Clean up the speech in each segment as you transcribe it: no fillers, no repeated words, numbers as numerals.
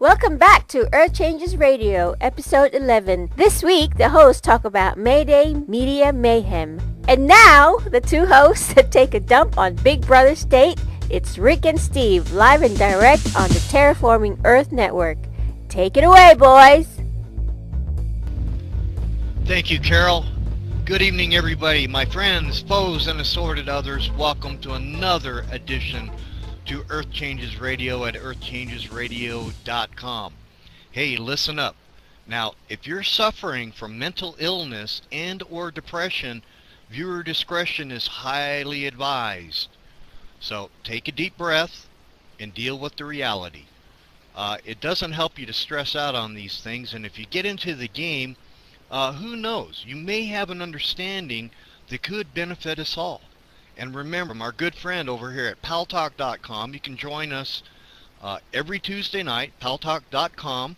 Welcome back to Earth Changes Radio, episode 11. This week, the hosts talk about May Day Media Mayhem. And now, the two hosts that take a dump on Big Brother State. It's Rick and Steve, live and direct on the Terraforming Earth Network. Take it away, boys. Thank you, Carol. Good evening, everybody. My friends, foes, and assorted others, welcome to another edition to Earth Changes Radio at EarthChangesRadio.com. Hey, listen up. Now, if you're suffering from mental illness and or depression, viewer discretion is highly advised. So take a deep breath and deal with the reality. It doesn't help you to stress out on these things, and if you get into the game, who knows? You may have an understanding that could benefit us all. And remember, our good friend over here at paltalk.com, you can join us every Tuesday night, paltalk.com.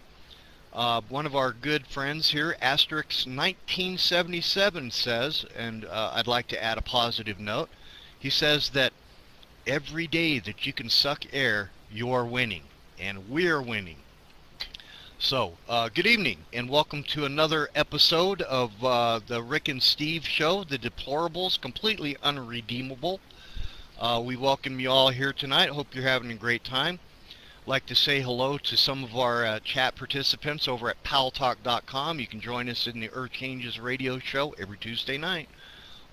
One of our good friends here, Asterisk 1977, says, and I'd like to add a positive note, he says that every day that you can suck air, you're winning, and we're winning. So, good evening, and welcome to another episode of the Rick and Steve Show, The Deplorables, Completely Unredeemable. We welcome you all here tonight. Hope you're having a great time. I'd like to say hello to some of our chat participants over at paltalk.com. You can join us in the Earth Changes Radio Show every Tuesday night,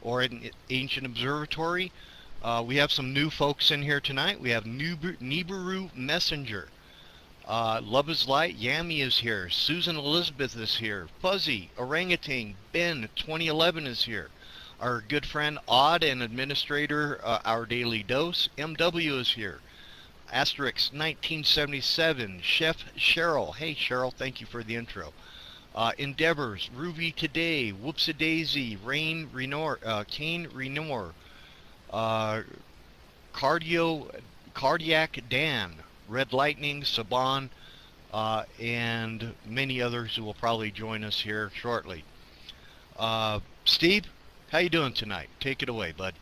or in Ancient Observatory. We have some new folks in here tonight. We have Nibiru Messenger. Love is Light, Yami is here, Susan Elizabeth is here, Fuzzy, Orangutan, Ben 2011 is here, our good friend Odd and administrator, Our Daily Dose, MW is here, Asterisk 1977, Chef Cheryl, hey Cheryl, thank you for the intro, Endeavors, Ruby Today, Whoopsie-Daisy, Rain Renor, Kane Renor, Cardiac Dan, Red Lightning, Saban, and many others who will probably join us here shortly. Steve, how you doing tonight? Take it away, bud.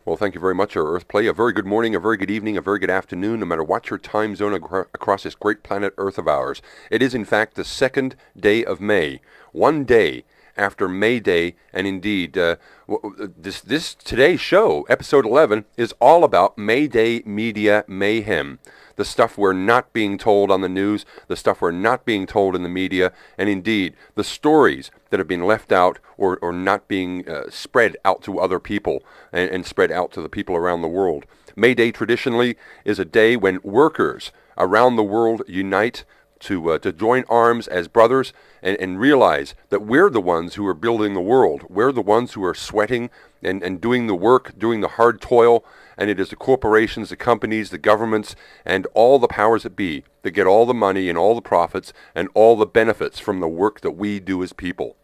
Well, thank you very much, our Earth Play. A very good morning, a very good evening, a very good afternoon, no matter what your time zone across this great planet Earth of ours. It is, in fact, the second day of May, one day after May Day, and indeed, this today's show, episode 11, is all about May Day Media Mayhem. The stuff we're not being told on the news, the stuff we're not being told in the media, and indeed, the stories that have been left out or not being spread out to other people and spread out to the people around the world. May Day traditionally is a day when workers around the world unite to join arms as brothers and realize that we're the ones who are building the world. We're the ones who are sweating and doing the work, doing the hard toil, and it is the corporations, the companies, the governments, and all the powers that be that get all the money and all the profits and all the benefits from the work that we do as people.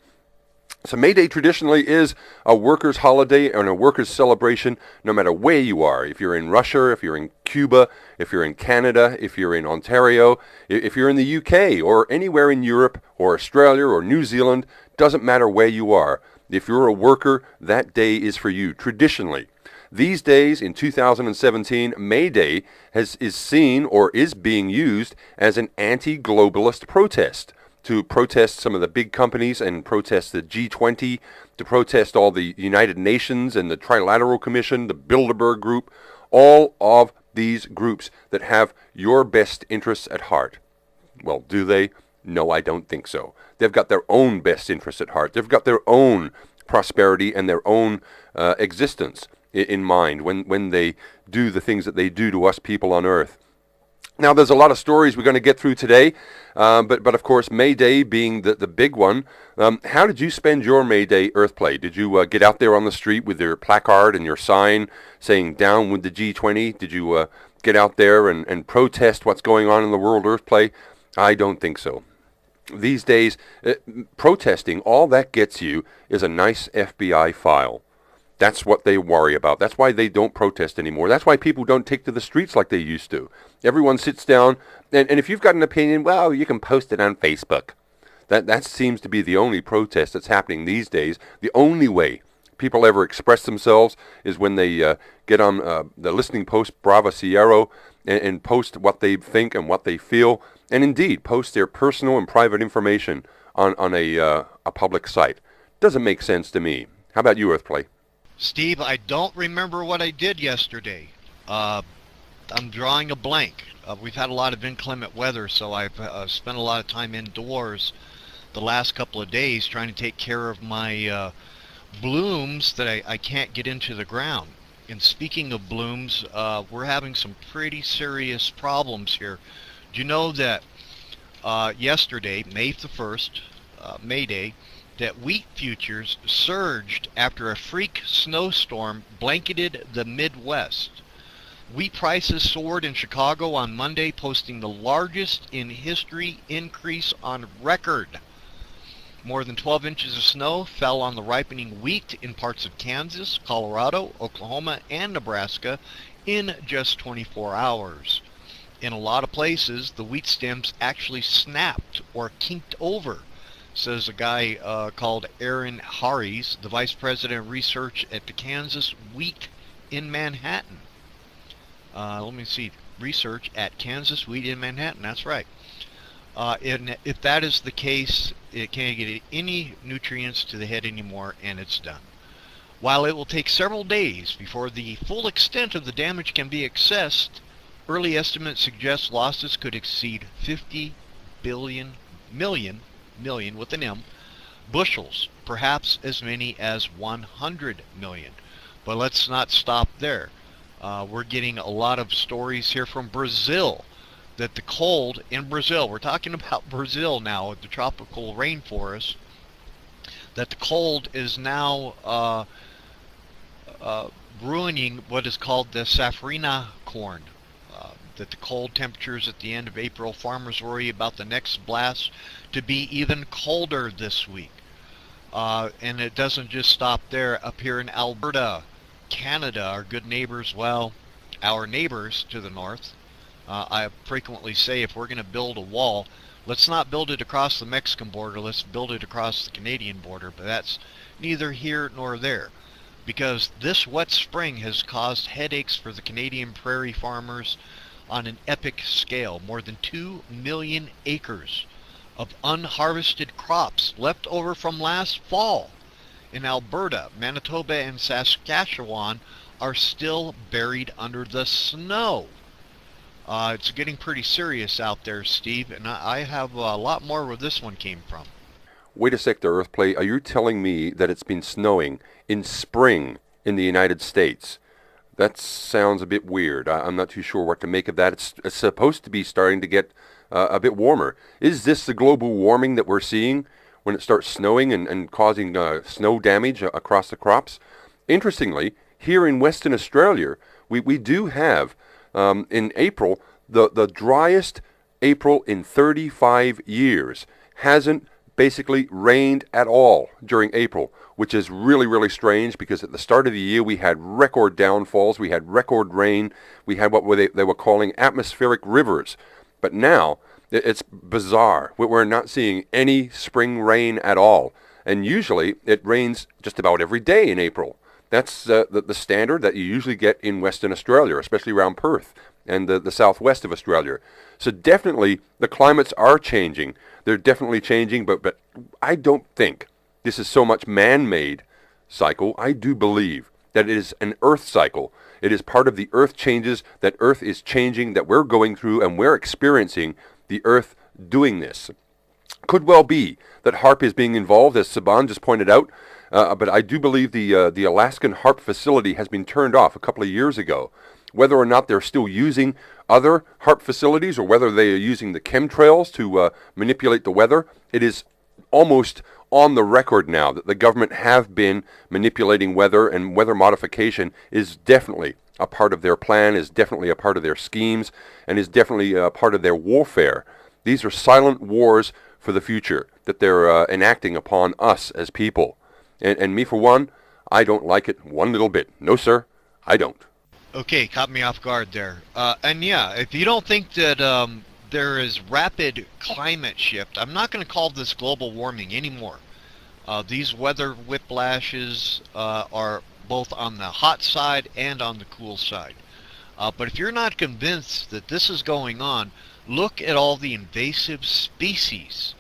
So May Day traditionally is a workers' holiday and a workers' celebration no matter where you are. If you're in Russia, if you're in Cuba, if you're in Canada, if you're in Ontario, if you're in the UK or anywhere in Europe or Australia or New Zealand, doesn't matter where you are. If you're a worker, that day is for you, traditionally. These days, in 2017, May Day is seen or is being used as an anti-globalist protest, to protest some of the big companies and protest the G20, to protest all the United Nations and the Trilateral Commission, the Bilderberg Group, all of these groups that have your best interests at heart. Well, do they? No, I don't think so. They've got their own best interests at heart. They've got their own prosperity and their own existence in mind when they do the things that they do to us people on Earth. Now, there's a lot of stories we're going to get through today, but of course, May Day being the big one. How did you spend your May Day Earth Play? Did you get out there on the street with your placard and your sign saying down with the G20? Did you get out there and protest what's going on in the World Earth Play? I don't think so. These days, protesting, all that gets you is a nice FBI file. That's what they worry about. That's why they don't protest anymore. That's why people don't take to the streets like they used to. Everyone sits down, and if you've got an opinion, well, you can post it on Facebook. That seems to be the only protest that's happening these days. The only way people ever express themselves is when they get on the listening post Bravo Sierra and post what they think and what they feel, and indeed post their personal and private information on a public site. Doesn't make sense to me. How about you, Earthplay? Steve, I don't remember what I did yesterday. I'm drawing a blank. We've had a lot of inclement weather, so I've spent a lot of time indoors the last couple of days trying to take care of my blooms that I can't get into the ground. And speaking of blooms, we're having some pretty serious problems here. Do you know that yesterday, May the 1st, May Day, that wheat futures surged after a freak snowstorm blanketed the Midwest? Wheat prices soared in Chicago on Monday, posting the largest in history increase on record. More than 12 inches of snow fell on the ripening wheat in parts of Kansas, Colorado, Oklahoma, and Nebraska in just 24 hours. In a lot of places, the wheat stems actually snapped or kinked over, says a guy called Aaron Harries, the vice president of research at the Kansas Wheat in Manhattan. Let me see. Research at Kansas Wheat in Manhattan. That's right. And if that is the case, it can't get any nutrients to the head anymore, and it's done. While it will take several days before the full extent of the damage can be assessed, early estimates suggest losses could exceed 50 million with an M, bushels, perhaps as many as 100 million. But let's not stop there. We're getting a lot of stories here from Brazil that the cold in Brazil, we're talking about Brazil now, the tropical rainforest, that the cold is now ruining what is called the safrinha corn. That the cold temperatures at the end of April, farmers worry about the next blast to be even colder this week. And it doesn't just stop there. Up here in Alberta, Canada, our good neighbors, well, our neighbors to the north, I frequently say if we're going to build a wall, let's not build it across the Mexican border, let's build it across the Canadian border, but that's neither here nor there. Because this wet spring has caused headaches for the Canadian prairie farmers on an epic scale. More than 2 million acres of unharvested crops left over from last fall in Alberta, Manitoba, and Saskatchewan are still buried under the snow. It's getting pretty serious out there, Steve, and I have a lot more where this one came from. Wait a sec there, Earthplay. Are you telling me that it's been snowing in spring in the United States? That sounds a bit weird. I'm not too sure what to make of that. It's supposed to be starting to get a bit warmer. Is this the global warming that we're seeing when it starts snowing and causing snow damage across the crops? Interestingly, here in Western Australia, we do have, in April, the driest April in 35 years. Hasn't basically rained at all during April, which is really, really strange because at the start of the year we had record downfalls, we had record rain, we had what they were calling atmospheric rivers. But now it's bizarre. We're not seeing any spring rain at all. And usually it rains just about every day in April. That's the standard that you usually get in Western Australia, especially around Perth and the southwest of Australia. So definitely the climates are changing. They're definitely changing, but I don't think this is so much man-made cycle. I do believe that it is an earth cycle. It is part of the earth changes, that earth is changing, that we're going through, and we're experiencing the earth doing this. Could well be that HARP is being involved, as Saban just pointed out, but I do believe the Alaskan HARP facility has been turned off a couple of years ago. Whether or not they're still using other HARP facilities or whether they are using the chemtrails to manipulate the weather, it is almost on the record now that the government have been manipulating weather, and weather modification is definitely a part of their plan, is definitely a part of their schemes, and is definitely a part of their warfare. These are silent wars for the future that they're enacting upon us as people. And me, for one, I don't like it one little bit. No, sir, I don't. Okay, caught me off guard there. And yeah, if you don't think that there is rapid climate shift, I'm not going to call this global warming anymore. These weather whiplashes are both on the hot side and on the cool side. But if you're not convinced that this is going on, look at all the invasive species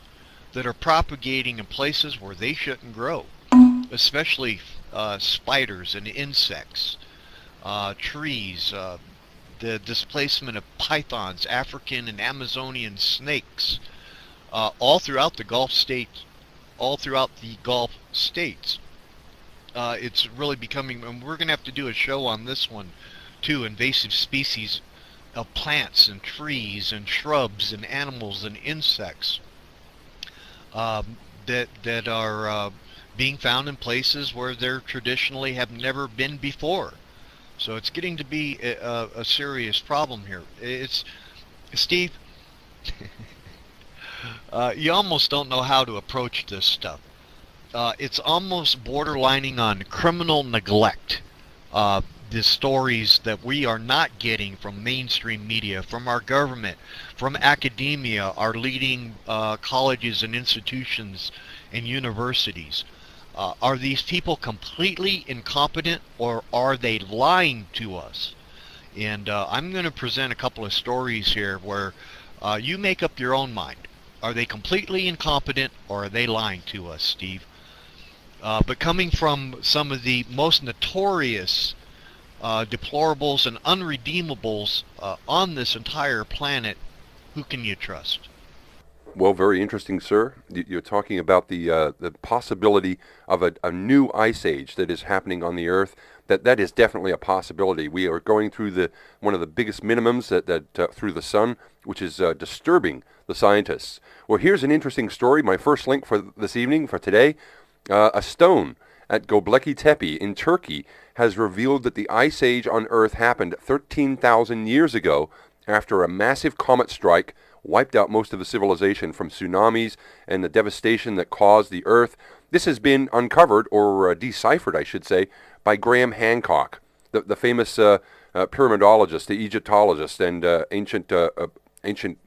that are propagating in places where they shouldn't grow, especially spiders and insects, trees, the displacement of pythons, African and Amazonian snakes, all throughout the Gulf states. It's really becoming, and we're going to have to do a show on this one too, invasive species of plants and trees and shrubs and animals and insects that are being found in places where there traditionally have never been before. So it's getting to be a serious problem here. It's, Steve, you almost don't know how to approach this stuff. It's almost borderlining on criminal neglect. The stories that we are not getting from mainstream media, from our government, from academia, our leading colleges and institutions and universities. Are these people completely incompetent, or are they lying to us? And I'm going to present a couple of stories here where you make up your own mind. Are they completely incompetent, or are they lying to us, Steve? But coming from some of the most notorious deplorables and unredeemables on this entire planet, who can you trust? Well, very interesting, sir. You're talking about the possibility of a new ice age that is happening on the Earth. That is definitely a possibility. We are going through one of the biggest minimums that through the sun, which is disturbing the scientists. Well, here's an interesting story. My first link for this evening, for today, a stone at Göbekli Tepe in Turkey has revealed that the ice age on Earth happened 13,000 years ago after a massive comet strike wiped out most of the civilization from tsunamis and the devastation that caused the Earth. This has been uncovered, or deciphered, I should say, by Graham Hancock, the famous pyramidologist, the Egyptologist, and ancient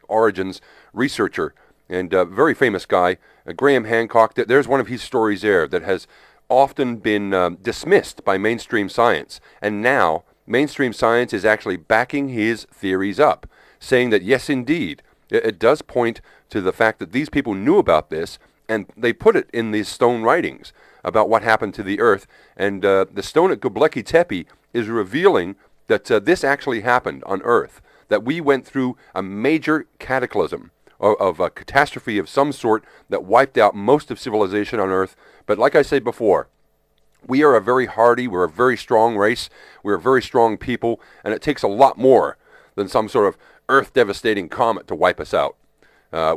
origins researcher, and very famous guy, Graham Hancock. There's one of his stories there that has often been dismissed by mainstream science, and now mainstream science is actually backing his theories up, saying that yes, indeed, it does point to the fact that these people knew about this, and they put it in these stone writings about what happened to the Earth. And the stone at Göbekli Tepe is revealing that this actually happened on Earth, that we went through a major cataclysm of a catastrophe of some sort that wiped out most of civilization on Earth. But like I said before, we are a very hardy, we're a very strong race, we're a very strong people, and it takes a lot more than some sort of Earth-devastating comet to wipe us out.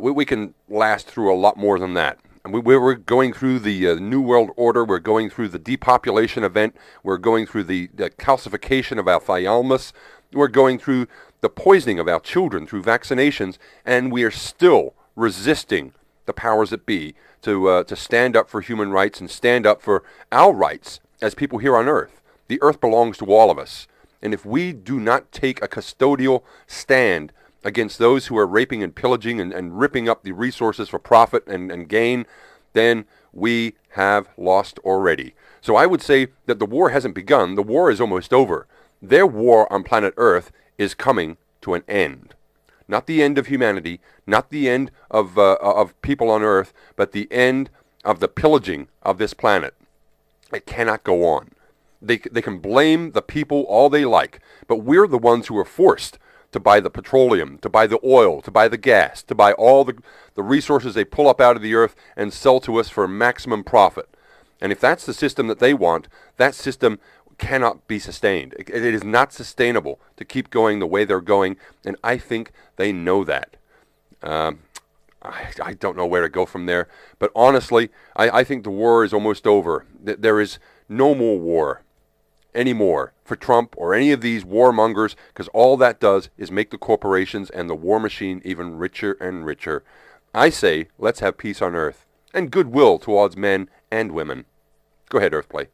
We can last through a lot more than that. And we're going through the New World Order, we're going through the depopulation event, we're going through the calcification of our thalamus, we're going through the poisoning of our children through vaccinations, and we are still resisting the powers that be to stand up for human rights and stand up for our rights as people here on Earth. The Earth belongs to all of us. And if we do not take a custodial stand against those who are raping and pillaging and ripping up the resources for profit and gain, then we have lost already. So I would say that the war hasn't begun. The war is almost over. Their war on planet Earth is coming to an end. Not the end of humanity, not the end of people on Earth, but the end of the pillaging of this planet. It cannot go on. They can blame the people all they like, but we're the ones who are forced to buy the petroleum, to buy the oil, to buy the gas, to buy all the resources they pull up out of the earth and sell to us for maximum profit. And if that's the system that they want, that system cannot be sustained. It is not sustainable to keep going the way they're going, and I think they know that. I don't know where to go from there, but honestly, I think the war is almost over. There is no more war anymore for Trump or any of these warmongers, because all that does is make the corporations and the war machine even richer and richer. I say, let's have peace on Earth and goodwill towards men and women. Go ahead, Earthplay.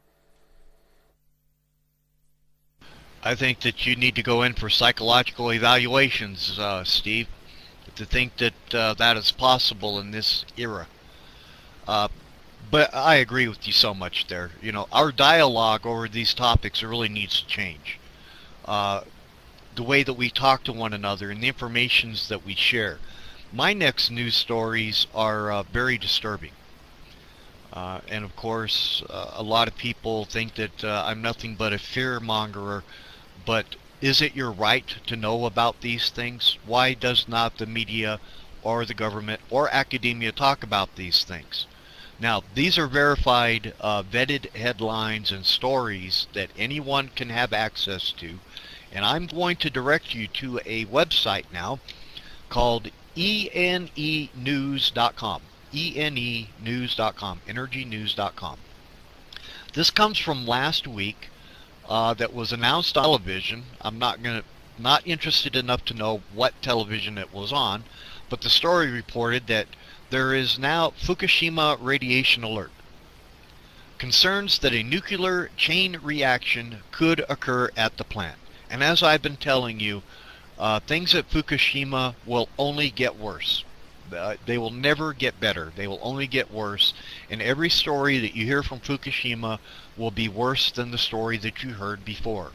I think that you need to go in for psychological evaluations, Steve, to think that that is possible in this era. But I agree with you so much there. You know, our dialogue over these topics really needs to change. the way that we talk to one another and the informations that we share. My next news stories are very disturbing. And of course, a lot of people think that I'm nothing but a fear-mongerer, but is it your right to know about these things? Why does not the media or the government or academia talk about these things? Now, these are verified, vetted headlines and stories that anyone can have access to, and I'm going to direct you to a website now called enenews.com. enenews.com, energynews.com. This comes from last week, that was announced on television. I'm not interested enough to know what television it was on, but the story reported that there is now Fukushima radiation alert. Concerns that a nuclear chain reaction could occur at the plant. And as I've been telling you, things at Fukushima will only get worse. They will never get better. They will only get worse. And every story that you hear from Fukushima will be worse than the story that you heard before.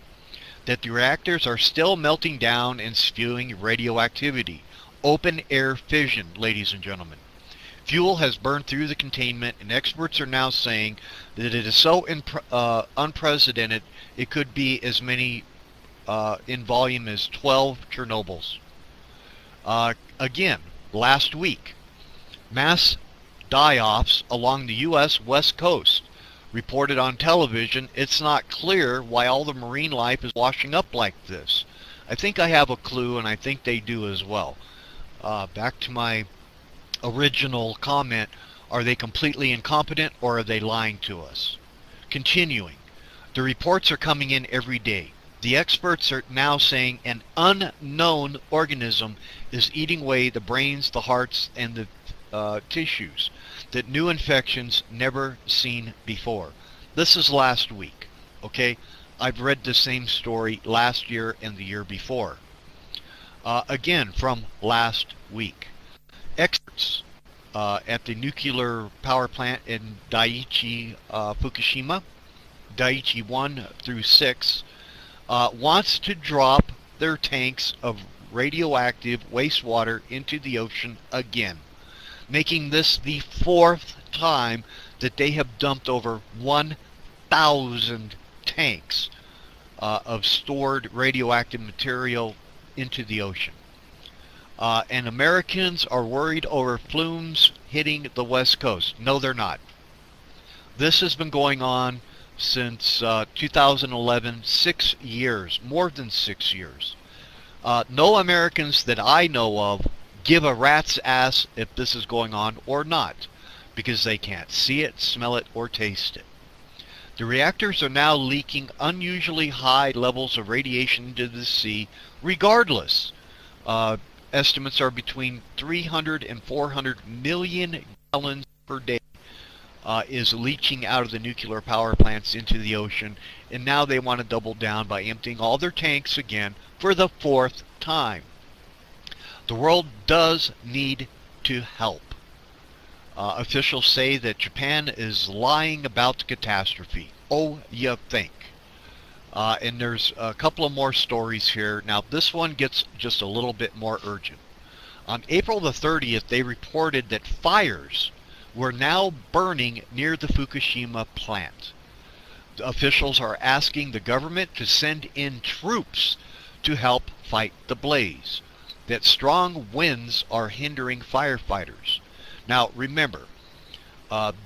That the reactors are still melting down and spewing radioactivity. Open air fission, ladies and gentlemen. Fuel has burned through the containment, and experts are now saying that it is so unprecedented it could be as many in volume as 12 Chernobyls. Again, last week, mass die-offs along the U.S. West Coast. Reported on television, it's not clear why all the marine life is washing up like this. I think I have a clue, and I think they do as well. Back to my original comment, are they completely incompetent or are they lying to us? Continuing, the reports are coming in every day. The experts are now saying an unknown organism is eating away the brains, the hearts, and the tissues. That new infections never seen before. This is last week, okay? I've read the same story last year and the year before. Again, from last week. Experts at the nuclear power plant in Daiichi Fukushima, Daiichi 1 through 6, wants to drop their tanks of radioactive wastewater into the ocean again, making this the 4th time that they have dumped over 1,000 tanks of stored radioactive material into the ocean. And Americans are worried over flumes hitting the West Coast. No, they're not. This has been going on since 2011, 6 years, more than 6 years. No Americans that I know of give a rat's ass if this is going on or not, because they can't see it, smell it, or taste it. The reactors are now leaking unusually high levels of radiation into the sea regardless. Estimates are between 300 and 400 million gallons per day is leaching out of the nuclear power plants into the ocean, and now they want to double down by emptying all their tanks again for the 4th time. The world does need to help. Officials say that Japan is lying about the catastrophe. Oh, you think? And there's a couple of more stories here. Now, this one gets just a little bit more urgent. On April the 30th, they reported that fires were now burning near the Fukushima plant. The officials are asking the government to send in troops to help fight the blaze. That strong winds are hindering firefighters. Now, remember,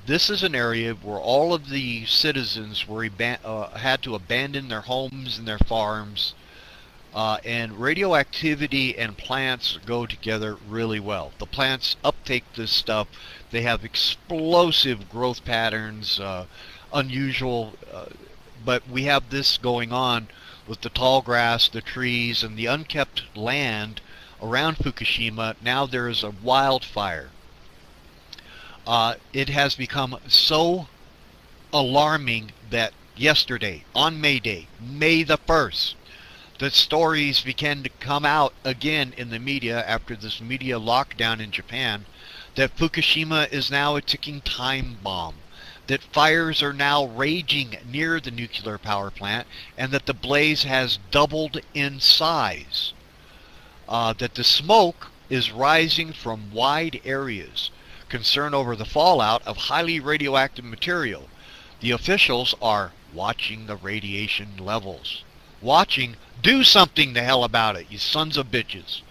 this is an area where all of the citizens were had to abandon their homes and their farms, and radioactivity and plants go together really well. The plants uptake this stuff. They have explosive growth patterns, unusual, but we have this going on with the tall grass, the trees, and the unkept land around Fukushima. Now there is a wildfire. It has become so alarming that yesterday, on May Day, May the 1st, that stories began to come out again in the media after this media lockdown in Japan, that Fukushima is now a ticking time bomb, that fires are now raging near the nuclear power plant and that the blaze has doubled in size. That the smoke is rising from wide areas. Concern over the fallout of highly radioactive material. The officials are watching the radiation levels. Watching, do something the hell about it, you sons of bitches.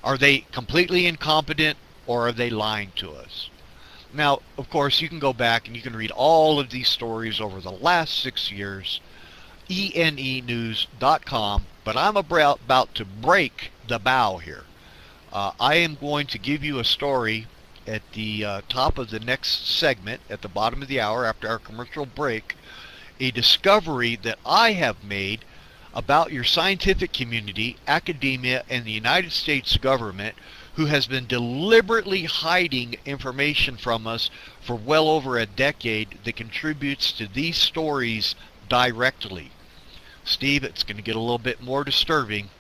Are they completely incompetent, or are they lying to us? Now, of course, you can go back and you can read all of these stories over the last 6 years, enenews.com, but I'm about to break the bow here. I am going to give you a story at the top of the next segment, at the bottom of the hour after our commercial break, a discovery that I have made about your scientific community, academia, and the United States government, who has been deliberately hiding information from us for well over a decade that contributes to these stories directly. Steve, it's going to get a little bit more disturbing,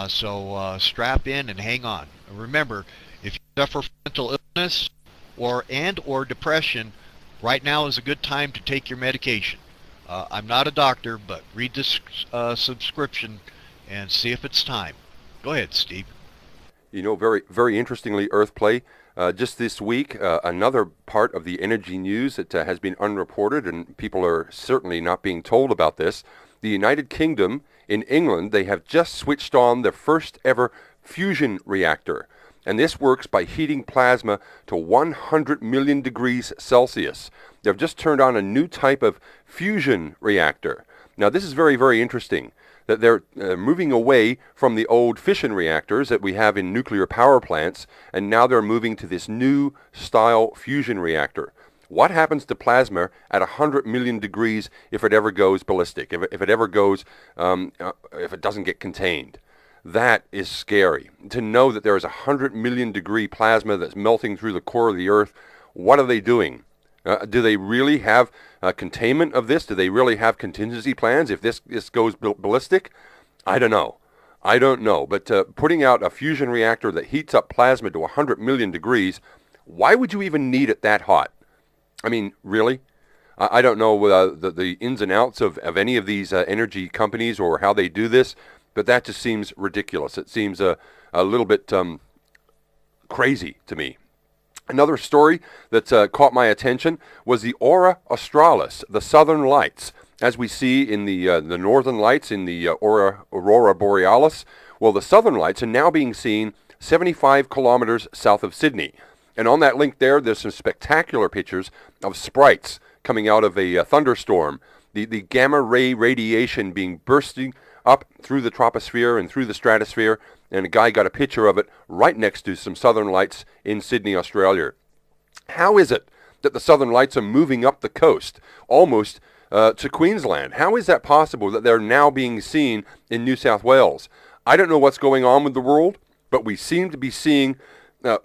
so strap in and hang on. Remember, if you suffer from mental illness or depression, right now is a good time to take your medication. I'm not a doctor, but read this subscription and see if it's time. Go ahead, Steve. You know, very, very interestingly, Earthplay, just this week, another part of the energy news that has been unreported, and people are certainly not being told about this. The United Kingdom, in England, they have just switched on their first ever fusion reactor. And this works by heating plasma to 100 million degrees Celsius. They've just turned on a new type of fusion reactor. Now, this is very, very interesting, that they're moving away from the old fission reactors that we have in nuclear power plants, and now they're moving to this new style fusion reactor. What happens to plasma at 100 million degrees if it ever goes ballistic, if it ever goes, if it doesn't get contained? That is scary. To know that there is 100 million degree plasma that's melting through the core of the Earth, what are they doing? Do they really have containment of this? Do they really have contingency plans if this goes ballistic? I don't know. But putting out a fusion reactor that heats up plasma to 100 million degrees, why would you even need it that hot? I mean, really? I don't know the ins and outs of any of these energy companies or how they do this, but that just seems ridiculous. It seems a little bit crazy to me. Another story that caught my attention was the Aurora Australis, the Southern Lights. As we see in the Northern Lights in the Aurora Borealis, well, the Southern Lights are now being seen 75 kilometers south of Sydney. And on that link there's some spectacular pictures of sprites coming out of a thunderstorm. The gamma ray radiation being bursting up through the troposphere and through the stratosphere, and a guy got a picture of it right next to some Southern Lights in Sydney, Australia. How is it that the Southern Lights are moving up the coast, almost to Queensland? How is that possible that they're now being seen in New South Wales? I don't know what's going on with the world, but we seem to be seeing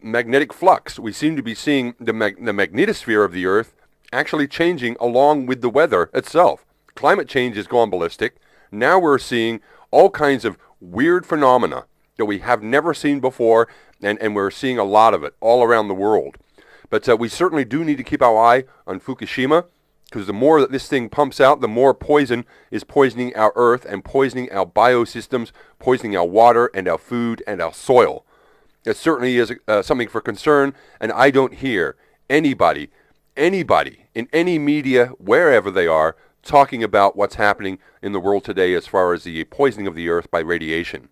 magnetic flux. We seem to be seeing the magnetosphere of the Earth actually changing along with the weather itself. Climate change has gone ballistic. Now we're seeing all kinds of weird phenomena that we have never seen before, and we're seeing a lot of it all around the world. But we certainly do need to keep our eye on Fukushima, because the more that this thing pumps out, the more poison is poisoning our Earth and poisoning our biosystems, poisoning our water and our food and our soil. It certainly is something for concern, and I don't hear anybody in any media, wherever they are, talking about what's happening in the world today as far as the poisoning of the Earth by radiation.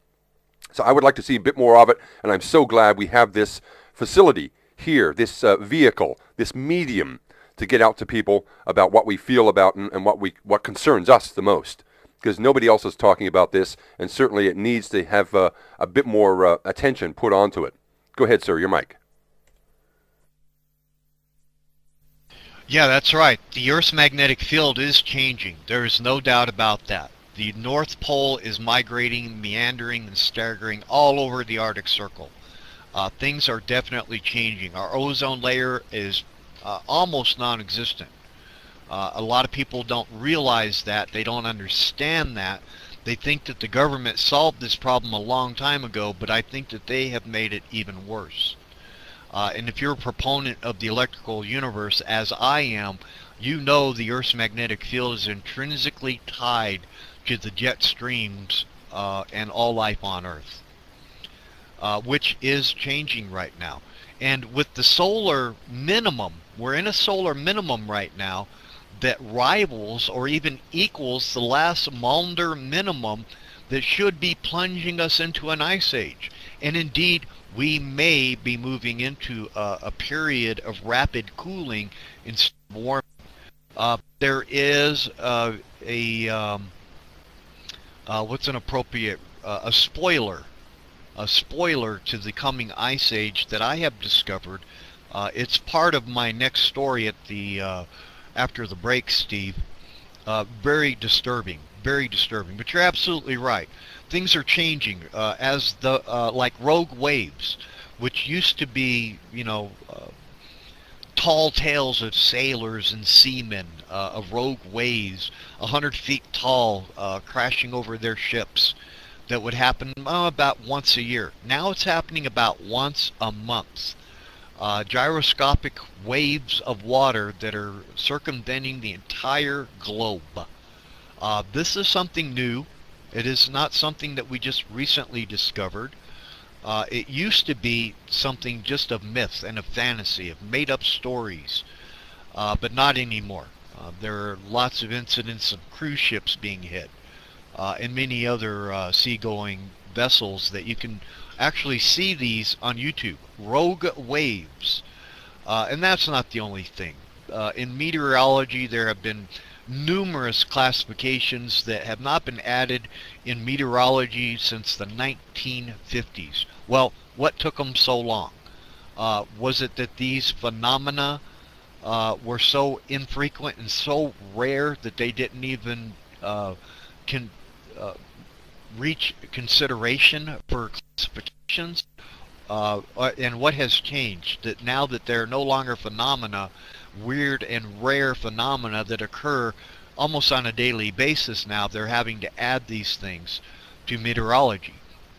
So I would like to see a bit more of it, and I'm so glad we have this facility here, this vehicle, this medium to get out to people about what we feel about and what concerns us the most. Because nobody else is talking about this, and certainly it needs to have a bit more attention put onto it. Go ahead, sir, your mic. Yeah, that's right. The Earth's magnetic field is changing. There is no doubt about that. The North Pole is migrating, meandering, and staggering all over the Arctic Circle. Things are definitely changing. Our ozone layer is almost non-existent. A lot of people don't realize that. They don't understand that. They think that the government solved this problem a long time ago, but I think that they have made it even worse. And if you're a proponent of the electrical universe, as I am, you know the Earth's magnetic field is intrinsically tied to the jet streams and all life on Earth, which is changing right now. And with the solar minimum, we're in a solar minimum right now that rivals or even equals the last Maunder minimum that should be plunging us into an ice age. And indeed, we may be moving into a period of rapid cooling instead of warming. There is what's an appropriate, a spoiler to the coming ice age that I have discovered. It's part of my next story at the after the break, Steve. Very disturbing, but you're absolutely right. Things are changing as the like rogue waves, which used to be, tall tales of sailors and seamen, of rogue waves 100 feet tall, crashing over their ships, that would happen about once a year. Now it's happening about once a month. Gyroscopic waves of water that are circumventing the entire globe. This is something new. It is not something that we just recently discovered. It used to be something just of myth and of fantasy, of made-up stories, but not anymore. There are lots of incidents of cruise ships being hit, and many other seagoing vessels that you can actually see these on YouTube. Rogue waves. And that's not the only thing. In meteorology, there have been numerous classifications that have not been added in meteorology since the 1950s. Well, what took them so long? Was it that these phenomena were so infrequent and so rare that they didn't even reach consideration for classifications? And what has changed? That now that they're no longer phenomena, weird and rare phenomena that occur almost on a daily basis now, they're having to add these things to meteorology.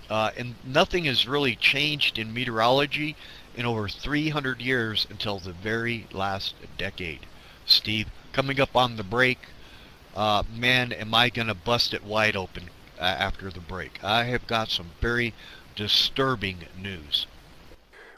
And nothing has really changed in meteorology in over 300 years until the very last decade. Steve, coming up on the break, man, am I going to bust it wide open after the break. I have got some very disturbing news.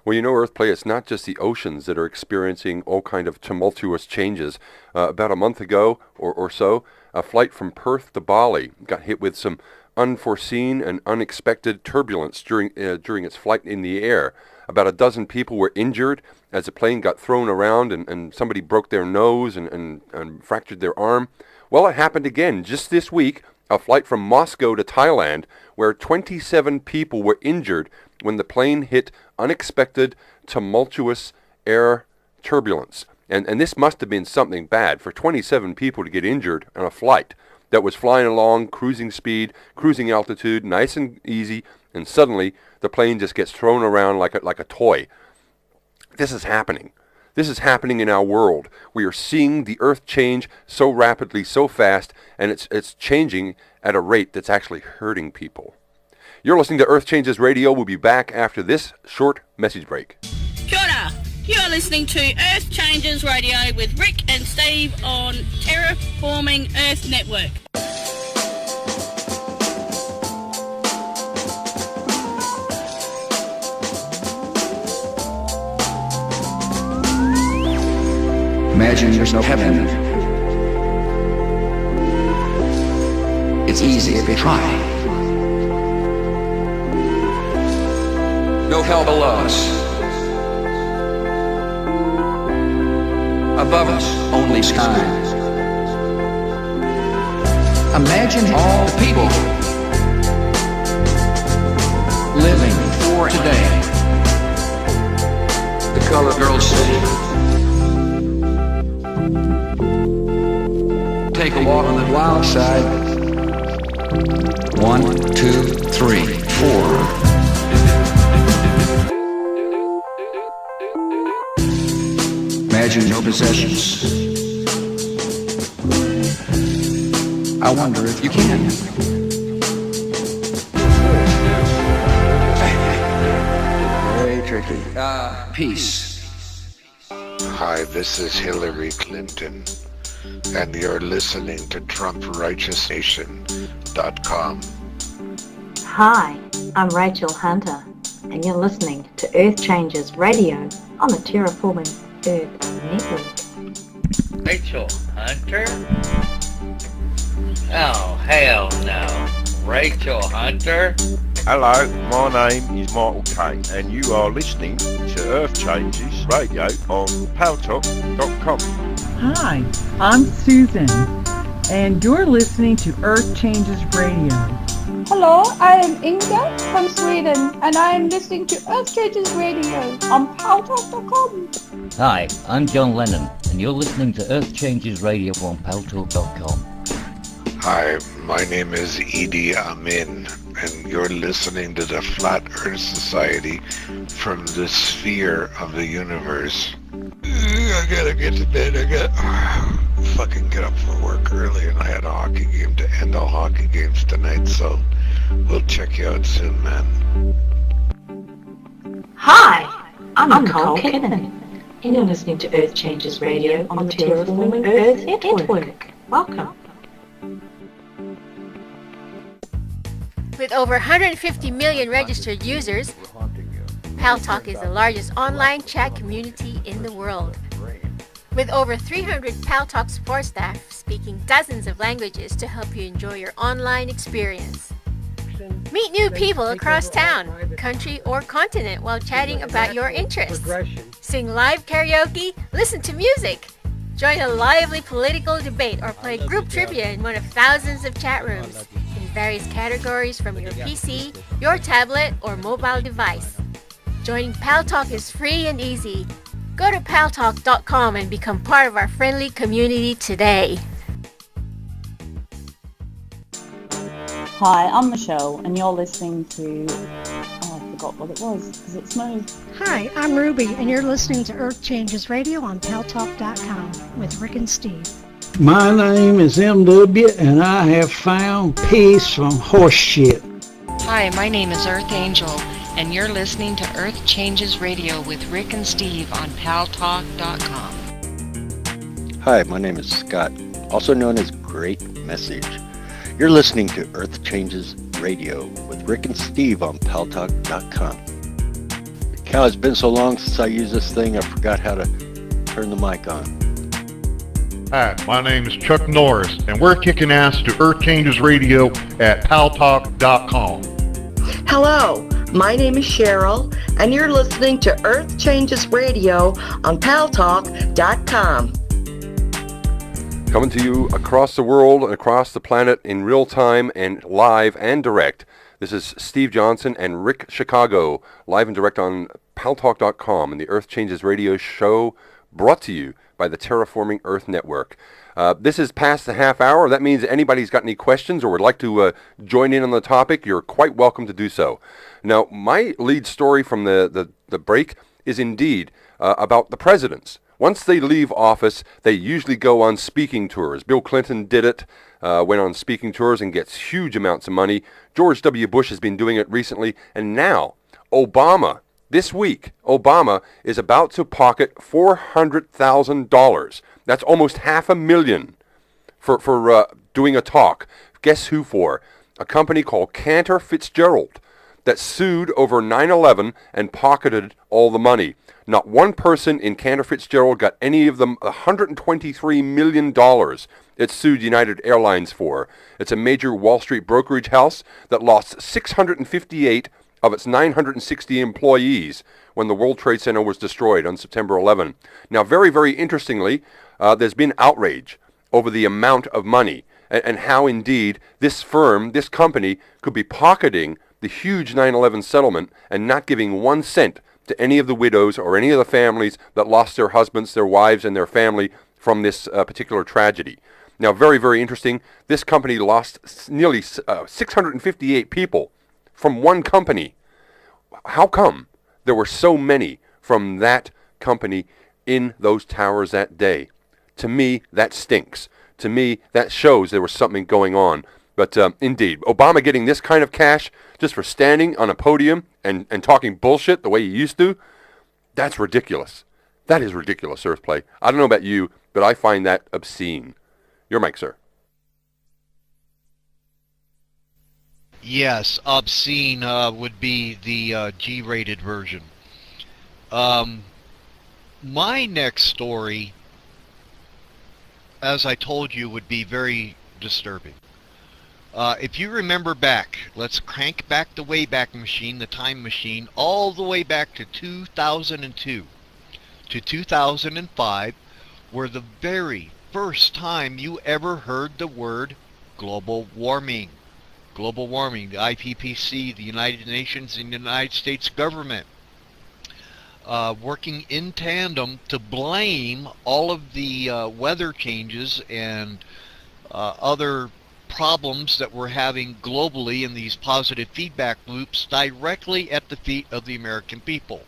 Well, Earthplay, it's not just the oceans that are experiencing all kind of tumultuous changes. About a month ago or so, a flight from Perth to Bali got hit with some unforeseen and unexpected turbulence during its flight in the air. About a dozen people were injured as the plane got thrown around and somebody broke their nose and fractured their arm. Well, it happened again just this week, a flight from Moscow to Thailand, where 27 people were injured when the plane hit unexpected, tumultuous air turbulence. And this must have been something bad for 27 people to get injured on a flight that was flying along, cruising speed, cruising altitude, nice and easy, and suddenly the plane just gets thrown around like a toy. This is happening. This is happening in our world. We are seeing the Earth change so rapidly, so fast, and it's changing at a rate that's actually hurting people. You're listening to Earth Changes Radio. We'll be back after this short message break. Kia ora. You're listening to Earth Changes Radio with Rick and Steve on Terraforming Earth Network. Imagine yourself heaven. It's easy if you try. No hell below us. Above us, only sky. Imagine all the people living for today. The colored girls say, take a walk on the wild side. 1, 2, 3, 4. Imagine no possessions. I wonder if you can. Very tricky. Peace. Hi, this is Hillary Clinton. and you're listening to TrumpRighteousNation.com. Hi, I'm Rachel Hunter, and you're listening to Earth Changes Radio on the Terraforming Earth Network. Rachel Hunter? Oh, hell no. Rachel Hunter? Hello, my name is Michael Kane, and you are listening to Earth Changes Radio on paltalk.com. Hi, I'm Susan, and you're listening to Earth Changes Radio. Hello, I am Inga from Sweden, and I am listening to Earth Changes Radio on paltalk.com. Hi, I'm John Lennon, and you're listening to Earth Changes Radio on paltalk.com. Hi, my name is Idi Amin, and you're listening to the Flat Earth Society from the sphere of the universe. I gotta get to bed. I got fucking get up for work early, and I had a hockey game to end all hockey games tonight, so we'll check you out soon, man. Hi, I'm Nicole Kinnan, and you're listening to Earth Changes Radio on the Terraforming Earth Network. Welcome. With over 150 million registered users, Paltalk is the largest online chat community in the world. With over 300 Paltalk support staff speaking dozens of languages to help you enjoy your online experience. Meet new people across town, country, or continent while chatting about your interests. Sing live karaoke, listen to music, join a lively political debate, or play group trivia in one of thousands of chat rooms in various categories from your PC, your tablet, or mobile device. Joining Paltalk is free and easy. Go to paltalk.com and become part of our friendly community today. Hi, I'm Michelle, and you're listening to... I forgot what it was, because it's smooth. Hi, I'm Ruby, and you're listening to Earth Changes Radio on paltalk.com with Rick and Steve. My name is MW, and I have found peace from horse shit. Hi, my name is Earth Angel, and you're listening to Earth Changes Radio with Rick and Steve on paltalk.com. Hi, my name is Scott, also known as Great Message. You're listening to Earth Changes Radio with Rick and Steve on paltalk.com. Cow, it's been so long since I used this thing, I forgot how to turn the mic on. Hi, my name is Chuck Norris, and we're kicking ass to Earth Changes Radio at paltalk.com. Hello, my name is Cheryl, and you're listening to Earth Changes Radio on paltalk.com. Coming to you across the world and across the planet in real time and live and direct. This is Steve Johnson and Rick Chicago, live and direct on paltalk.com and the Earth Changes Radio show, brought to you by the Terraforming Earth Network. This is past the half hour. That means anybody's got any questions or would like to join in on the topic, you're quite welcome to do so. Now, my lead story from the break is indeed about the presidents. Once they leave office, they usually go on speaking tours. Bill Clinton did it, went on speaking tours and gets huge amounts of money. George W. Bush has been doing it recently, and now Obama, this week, Obama is about to pocket $400,000. That's almost $500,000 for doing a talk. Guess who for? A company called Cantor Fitzgerald that sued over 9/11 and pocketed all the money. Not one person in Cantor Fitzgerald got any of the $123 million it sued United Airlines for. It's a major Wall Street brokerage house that lost 658 of its 960 employees when the World Trade Center was destroyed on September 11. Now, very, very interestingly, there's been outrage over the amount of money and how indeed this firm, this company, could be pocketing the huge 9/11 settlement and not giving 1 cent to any of the widows or any of the families that lost their husbands, their wives, and their family from this particular tragedy. Now, very, very interesting. This company lost nearly 658 people from one company. How come there were so many from that company in those towers that day? To me, that stinks. To me, that shows there was something going on. But indeed, Obama getting this kind of cash just for standing on a podium and talking bullshit the way he used to, that's ridiculous. That is ridiculous, Earthplay. I don't know about you, but I find that obscene. Your mic, sir. Yes, obscene would be the G-rated version. My next story, as I told you, would be very disturbing. If you remember back, let's crank back the Wayback Machine, the time machine, all the way back to 2002 to 2005, were the very first time you ever heard the word global warming. Global warming, the IPCC, the United Nations, and the United States government working in tandem to blame all of the weather changes and other problems that we're having globally in these positive feedback loops directly at the feet of the American people.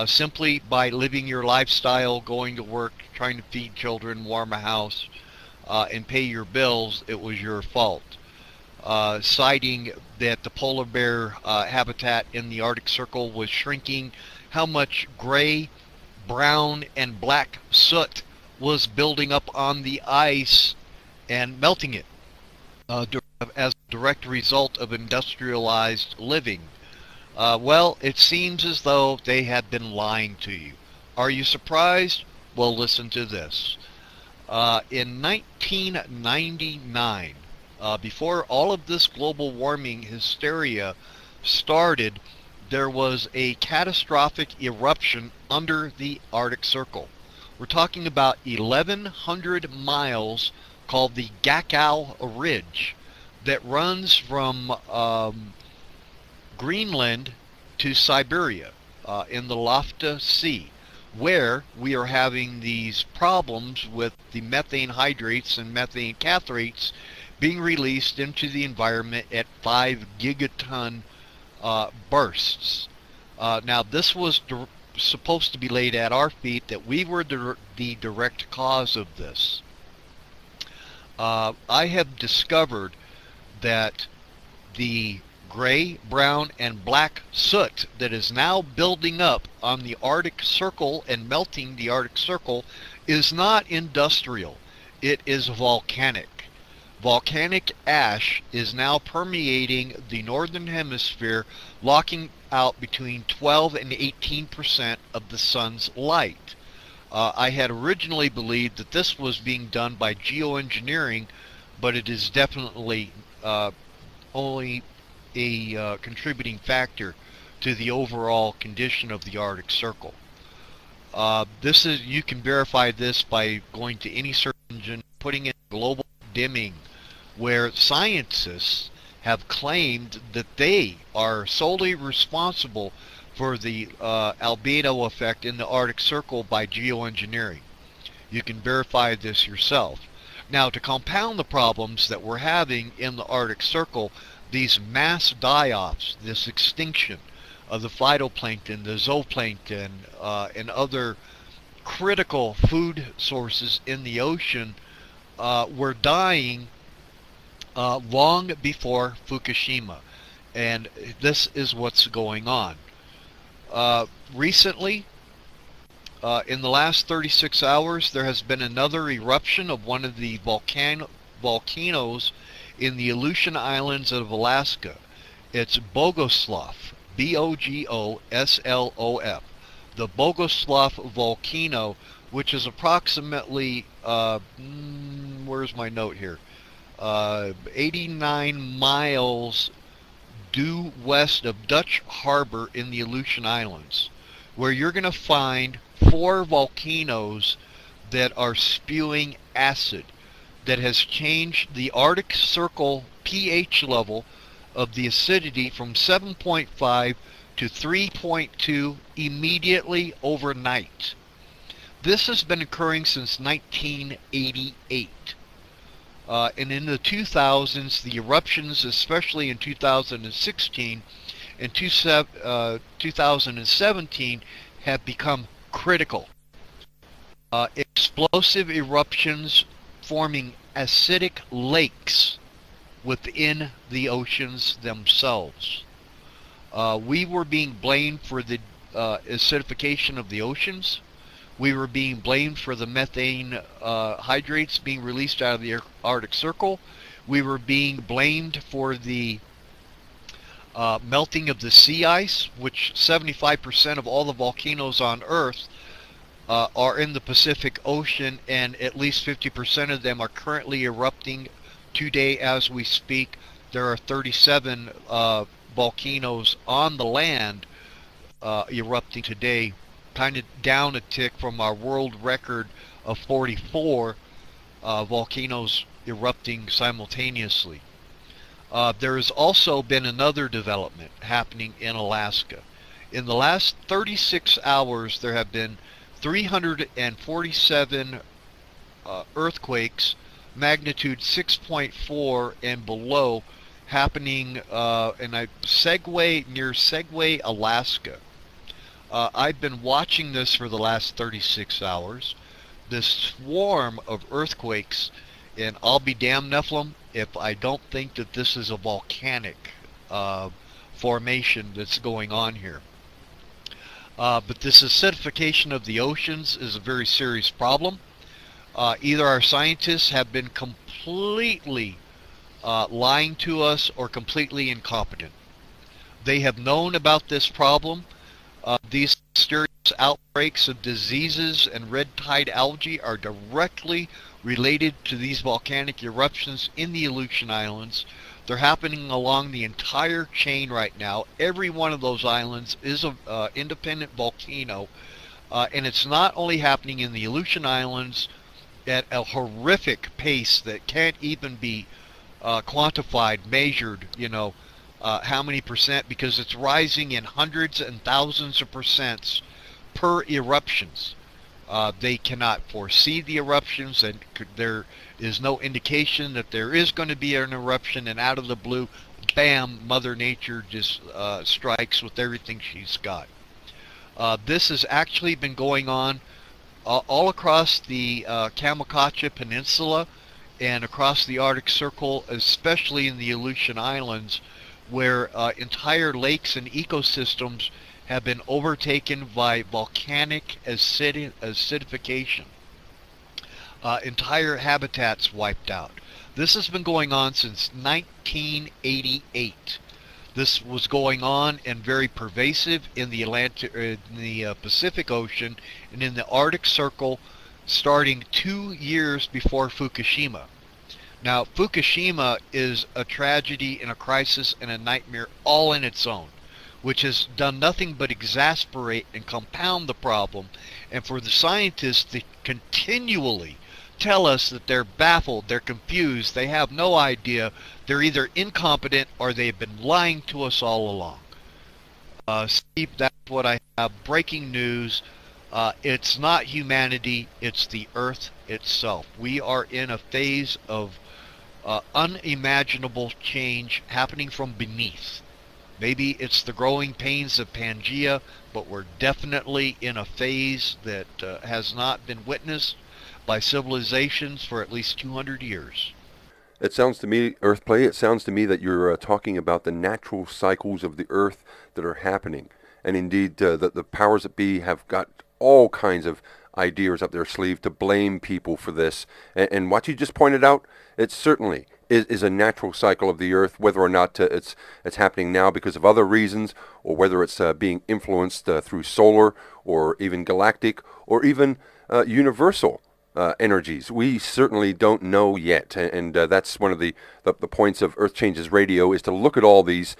Simply by living your lifestyle, going to work, trying to feed children, warm a house, and pay your bills, it was your fault. Citing that the polar bear habitat in the Arctic Circle was shrinking, how much gray, brown, and black soot was building up on the ice and melting it as a direct result of industrialized living. Well, it seems as though they have been lying to you. Are you surprised? Well, listen to this. In 1999, before all of this global warming hysteria started, there was a catastrophic eruption under the Arctic Circle. We're talking about 1,100 miles called the Gakau Ridge that runs from Greenland to Siberia in the Lofta Sea, where we are having these problems with the methane hydrates and methane cathrates being released into the environment at 5 gigaton bursts. Now, this was supposed to be laid at our feet, that we were the direct cause of this. I have discovered that the gray, brown, and black soot that is now building up on the Arctic Circle and melting the Arctic Circle is not industrial. It is volcanic. Volcanic ash is now permeating the northern hemisphere, locking out between 12 and 18% of the sun's light. I had originally believed that this was being done by geoengineering, but it is definitely only a contributing factor to the overall condition of the Arctic Circle. You can verify this by going to any search engine, putting in global dimming, where scientists have claimed that they are solely responsible for the albedo effect in the Arctic Circle by geoengineering. You can verify this yourself. Now, to compound the problems that we're having in the Arctic Circle, these mass die-offs, this extinction of the phytoplankton, the zooplankton, and other critical food sources in the ocean were dying long before Fukushima. And this is what's going on. Recently, in the last 36 hours, there has been another eruption of one of the volcanoes in the Aleutian Islands of Alaska. It's Bogoslov, B-O-G-O-S-L-O-F. The Bogoslov volcano, which is approximately, where's my note here? 89 miles due west of Dutch Harbor in the Aleutian Islands, where you're going to find 4 volcanoes that are spewing acid that has changed the Arctic Circle pH level of the acidity from 7.5 to 3.2 immediately overnight. This has been occurring since 1988. And in the 2000s, the eruptions, especially in 2016 and 2017, have become critical. Explosive eruptions forming acidic lakes within the oceans themselves. We were being blamed for the acidification of the oceans. We were being blamed for the methane hydrates being released out of the Arctic Circle. We were being blamed for the melting of the sea ice, which 75% of all the volcanoes on Earth are in the Pacific Ocean, and at least 50% of them are currently erupting today as we speak. There are 37 volcanoes on the land erupting today, kind of down a tick from our world record of 44 volcanoes erupting simultaneously. There has also been another development happening in Alaska. In the last 36 hours, there have been 347 earthquakes, magnitude 6.4 and below, happening near Segway, Alaska. I've been watching this for the last 36 hours. This swarm of earthquakes, and I'll be damned, Nephilim, if I don't think that this is a volcanic formation that's going on here. But this acidification of the oceans is a very serious problem. Either our scientists have been completely lying to us or completely incompetent. They have known about this problem. These mysterious outbreaks of diseases and red tide algae are directly related to these volcanic eruptions in the Aleutian Islands. They're happening along the entire chain right now. Every one of those islands is an independent volcano, and it's not only happening in the Aleutian Islands at a horrific pace that can't even be quantified, measured, how many percent, because it's rising in hundreds and thousands of percents per eruptions. They cannot foresee the eruptions, and there is no indication that there is going to be an eruption, and out of the blue, bam, Mother Nature just strikes with everything she's got. This has actually been going on all across the Kamakacha Peninsula and across the Arctic Circle, especially in the Aleutian Islands, where entire lakes and ecosystems have been overtaken by volcanic acidification. Entire habitats wiped out. This has been going on since 1988. This was going on and very pervasive in the Pacific Ocean and in the Arctic Circle, starting 2 years before Fukushima. Now, Fukushima is a tragedy and a crisis and a nightmare all in its own, which has done nothing but exasperate and compound the problem, and for the scientists to continually tell us that they're baffled, they're confused, they have no idea, they're either incompetent or they've been lying to us all along. Steve, that's what I have. Breaking news. It's not humanity, it's the Earth itself. We are in a phase of unimaginable change happening from beneath. Maybe it's the growing pains of Pangea, but we're definitely in a phase that has not been witnessed by civilizations for at least 200 years. It sounds to me, Earthplay, it sounds to me that you're talking about the natural cycles of the Earth that are happening. And indeed, that the powers that be have got all kinds of ideas up their sleeve to blame people for this. And what you just pointed out, it certainly is a natural cycle of the Earth, whether or not it's happening now because of other reasons, or whether it's being influenced through solar or even galactic or even universal energies. We certainly don't know yet, and that's one of the points of Earth Changes Radio, is to look at all these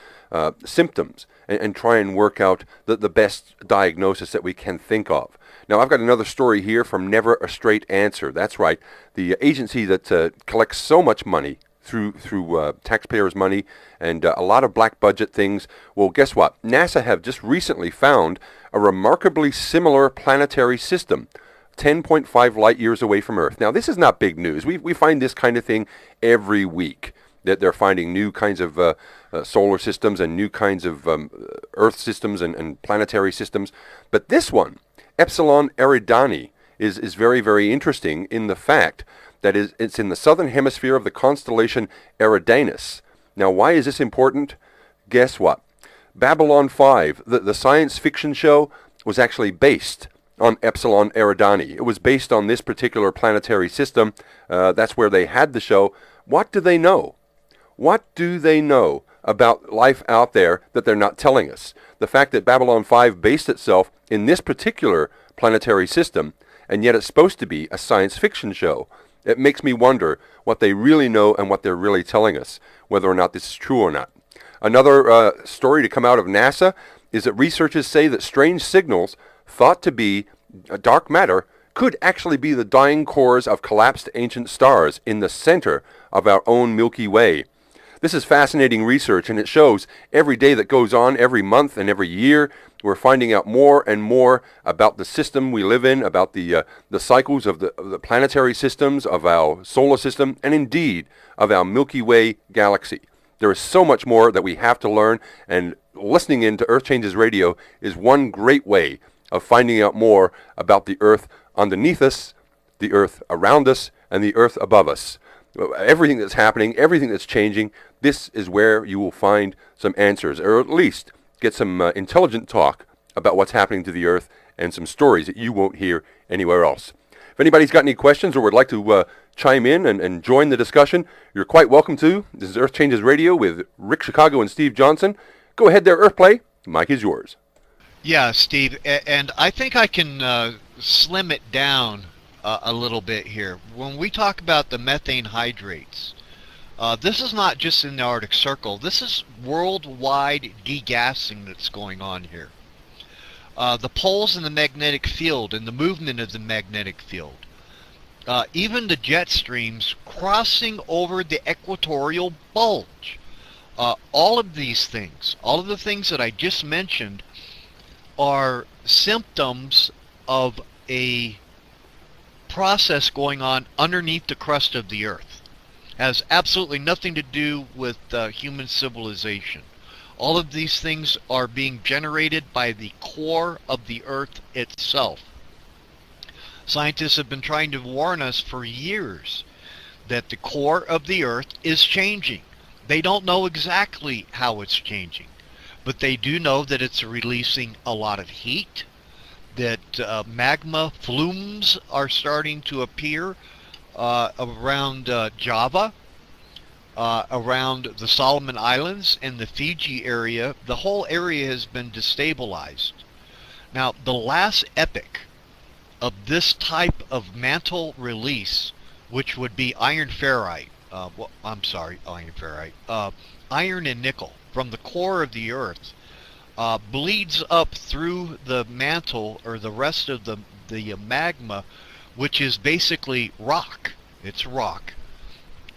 symptoms and try and work out the best diagnosis that we can think of. Now, I've got another story here from Never a Straight Answer. That's right, the agency that collects so much money through taxpayers' money and a lot of black budget things. Well, guess what? NASA have just recently found a remarkably similar planetary system 10.5 light years away from Earth. Now, this is not big news. We find this kind of thing every week, that they're finding new kinds of solar systems and new kinds of Earth systems and planetary systems. But this one, Epsilon Eridani, is very, very interesting in the fact that it's in the southern hemisphere of the constellation Eridanus. Now, why is this important? Guess what? Babylon 5, the science fiction show, was actually based on Epsilon Eridani. It was based on this particular planetary system. That's where they had the show. What do they know? What do they know about life out there that they're not telling us? The fact that Babylon 5 based itself in this particular planetary system, and yet it's supposed to be a science fiction show. It makes me wonder what they really know and what they're really telling us, whether or not this is true or not. Another story to come out of NASA is that researchers say that strange signals thought to be dark matter could actually be the dying cores of collapsed ancient stars in the center of our own Milky Way. This is fascinating research, and it shows every day that goes on, every month and every year, we're finding out more and more about the system we live in, about the cycles of the planetary systems, of our solar system, and indeed of our Milky Way galaxy. There is so much more that we have to learn, and listening in to Earth Changes Radio is one great way of finding out more about the Earth underneath us, the Earth around us, and the Earth above us. Everything that's happening, everything that's changing, this is where you will find some answers, or at least get some intelligent talk about what's happening to the Earth and some stories that you won't hear anywhere else. If anybody's got any questions or would like to chime in and join the discussion, you're quite welcome to. This is Earth Changes Radio with Rick Chicago and Steve Johnson. Go ahead there, Earthplay. The mic is yours. Yeah, Steve, and I think I can slim it down a little bit here. When we talk about the methane hydrates, this is not just in the Arctic Circle. This is worldwide degassing that's going on here. The poles in the magnetic field and the movement of the magnetic field, even the jet streams crossing over the equatorial bulge, all of these things, all of the things that I just mentioned, are symptoms of a process going on underneath the crust of the Earth. Has absolutely nothing to do with human civilization. All of these things are being generated by the core of the Earth itself. Scientists have been trying to warn us for years that the core of the Earth is changing. They don't know exactly how it's changing, but they do know that it's releasing a lot of heat, that magma flumes are starting to appear around Java, around the Solomon Islands and the Fiji area. The whole area has been destabilized. Now, the last epoch of this type of mantle release, which would be iron ferrite, iron and nickel from the core of the Earth, bleeds up through the mantle or the rest of the magma, which is basically rock. It's rock,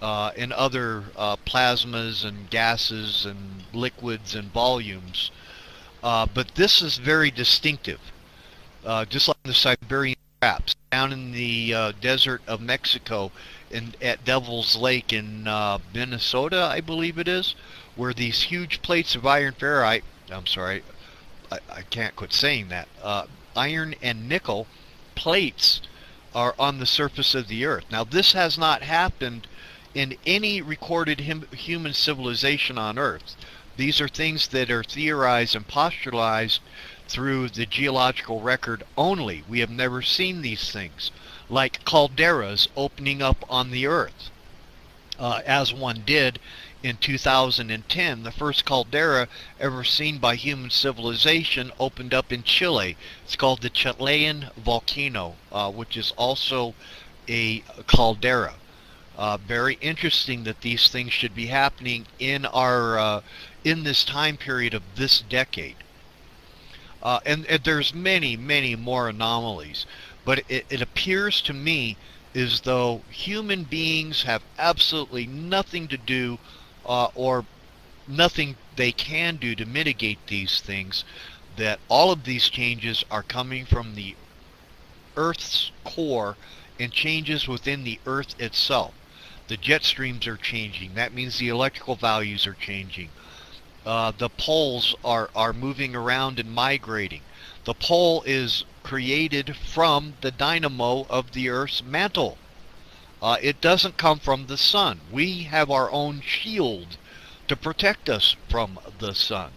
and other plasmas and gases and liquids and volumes. But this is very distinctive, just like the Siberian traps down in the desert of Mexico at Devil's Lake in Minnesota, I believe it is, where these huge plates of iron ferrite, I can't quit saying that, iron and nickel plates are on the surface of the Earth. Now, this has not happened in any recorded human civilization on Earth. These are things that are theorized and postulated through the geological record only. We have never seen these things, like calderas opening up on the Earth, as one did in 2010. The first caldera ever seen by human civilization opened up in Chile. It's called the Chilean volcano, which is also a caldera. Very interesting that these things should be happening in our in this time period of this decade. And there's many more anomalies, but it appears to me as though human beings have absolutely nothing to do or nothing they can do to mitigate these things, that all of these changes are coming from the Earth's core and changes within the Earth itself. The jet streams are changing. That means the electrical values are changing. The poles are moving around and migrating. The pole is created from the dynamo of the Earth's mantle. It doesn't come from the sun. We have our own shield to protect us from the sun.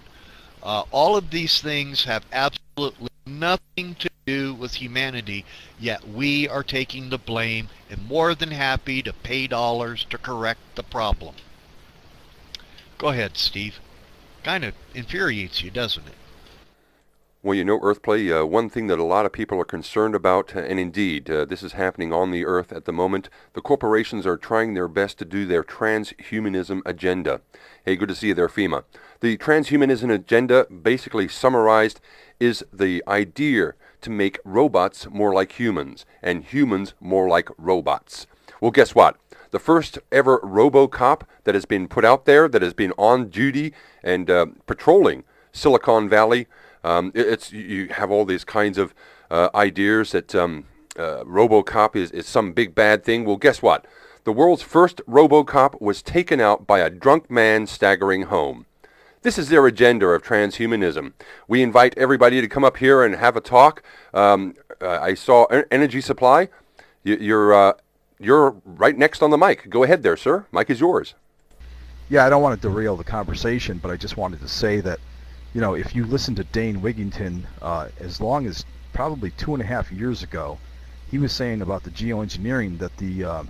All of these things have absolutely nothing to do with humanity, yet we are taking the blame and more than happy to pay dollars to correct the problem. Go ahead, Steve. Kind of infuriates you, doesn't it? Well, you know, Earthplay, one thing that a lot of people are concerned about, and indeed, this is happening on the Earth at the moment, the corporations are trying their best to do their transhumanism agenda. Hey, good to see you there, FEMA. The transhumanism agenda, basically summarized, is the idea to make robots more like humans, and humans more like robots. Well, guess what? The first ever RoboCop that has been put out there, that has been on duty and patrolling Silicon Valley, you have all these kinds of ideas that RoboCop is some big bad thing. Well, guess what? The world's first RoboCop was taken out by a drunk man staggering home. This is their agenda of transhumanism. We invite everybody to come up here and have a talk. I saw Energy Supply. You're right next on the mic. Go ahead there, sir. Mic is yours. Yeah, I don't want to derail the conversation, but I just wanted to say that, you know, if you listen to Dane Wigington, as long as probably 2.5 years ago, he was saying about the geoengineering that the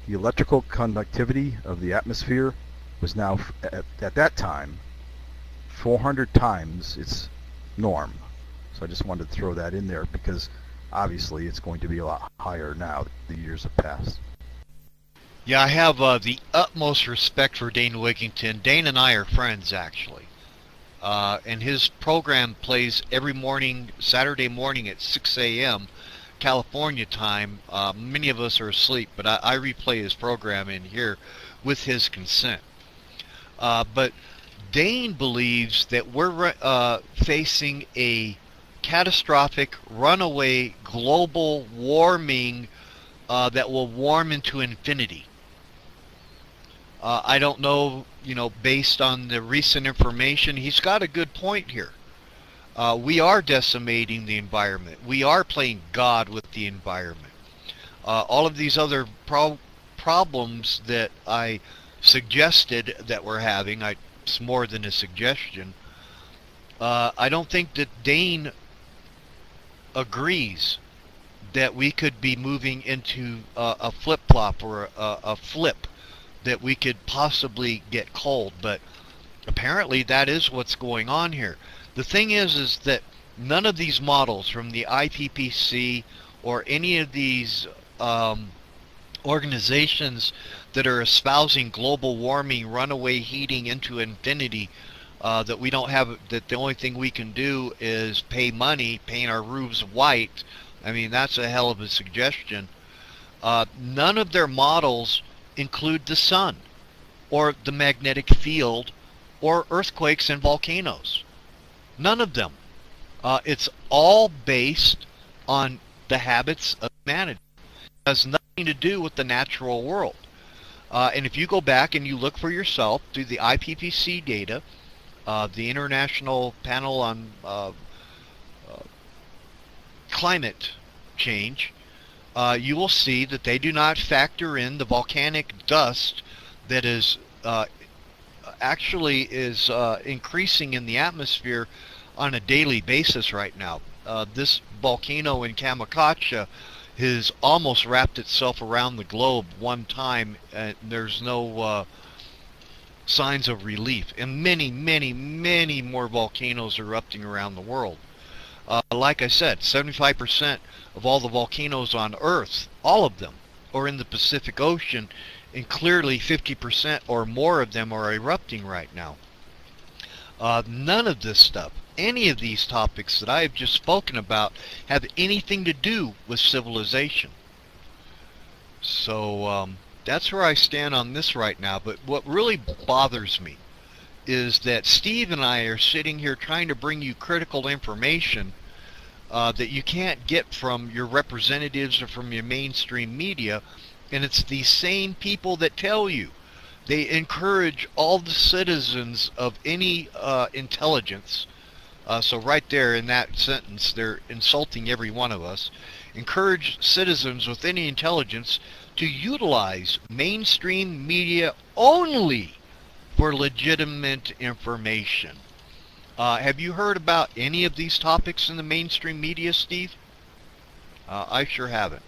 electrical conductivity of the atmosphere was now, at that time, 400 times its norm. So I just wanted to throw that in there because obviously it's going to be a lot higher now that the years have passed. Yeah, I have the utmost respect for Dane Wigington. Dane and I are friends, actually. And his program plays every morning, Saturday morning at 6 a.m. California time. Many of us are asleep, but I replay his program in here with his consent. But Dane believes that we're facing a catastrophic runaway global warming that will warm into infinity. I don't know, you know, based on the recent information, he's got a good point here. We are decimating the environment. We are playing God with the environment. All of these other problems that I suggested that we're having, it's more than a suggestion. I don't think that Dane agrees that we could be moving into a flip-flop or a flip, that we could possibly get cold, but apparently that is what's going on here. The thing is that none of these models from the IPCC or any of these organizations that are espousing global warming, runaway heating into infinity, that we don't have, that the only thing we can do is pay money, paint our roofs white. I mean, that's a hell of a suggestion. None of their models include the sun or the magnetic field or earthquakes and volcanoes. None of them. It's all based on the habits of humanity. It has nothing to do with the natural world. And if you go back and you look for yourself through the IPCC data, the International Panel on Climate Change, you will see that they do not factor in the volcanic dust that is actually is increasing in the atmosphere on a daily basis right now. This volcano in Kamakacha has almost wrapped itself around the globe one time, and there's no signs of relief. And many, many, many more volcanoes are erupting around the world. Like I said, 75% of all the volcanoes on Earth, all of them, are in the Pacific Ocean, and clearly 50% or more of them are erupting right now. None of this stuff, any of these topics that I have just spoken about, have anything to do with civilization. So that's where I stand on this right now. But what really bothers me is that Steve and I are sitting here trying to bring you critical information that you can't get from your representatives or from your mainstream media, and it's these same people that tell you. They encourage all the citizens of any intelligence, so right there in that sentence they're insulting every one of us, encourage citizens with any intelligence to utilize mainstream media only for legitimate information. Have you heard about any of these topics in the mainstream media, Steve? I sure haven't.